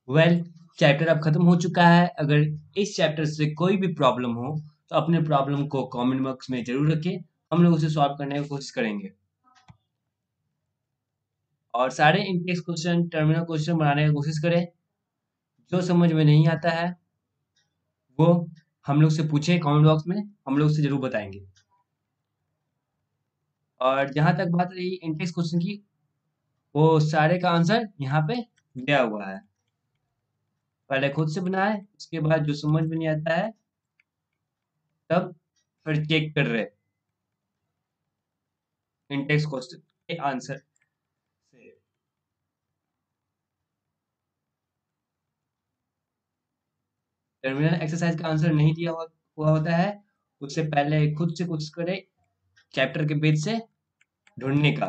Well, chapter अब खत्म हो चुका है. अगर इस चैप्टर से कोई भी प्रॉब्लम हो तो अपने प्रॉब्लम को कमेंट बॉक्स में जरूर रखें. हम लोग उसे सॉल्व करने की कोशिश करेंगे. और सारे इंटेक्स क्वेश्चन, टर्मिनल क्वेश्चन बनाने की कोशिश करें. जो समझ में नहीं आता है वो हम लोग से पूछें कमेंट बॉक्स में, हम लोग उसे जरूर बताएंगे. और जहाँ तक बात रही इंटेक्स क्वेश्चन की, वो सारे का आंसर यहाँ पे दिया हुआ है. पहले खुद से बनाए, उसके बाद जो समझ में नहीं आता है तब फिर चेक कर रहे इंटेक्स क्वेश्चन के आंसर से. टर्मिनल एक्सरसाइज का आंसर नहीं दिया हुआ होता है, उससे पहले खुद से कुछ करें चैप्टर के पेज से ढूंढने का.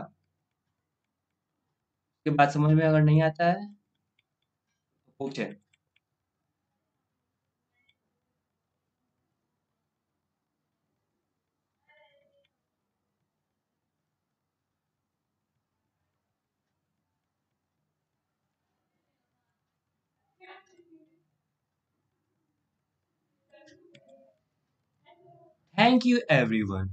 उसके बाद समझ में अगर नहीं आता है तो पूछे. Thank you everyone.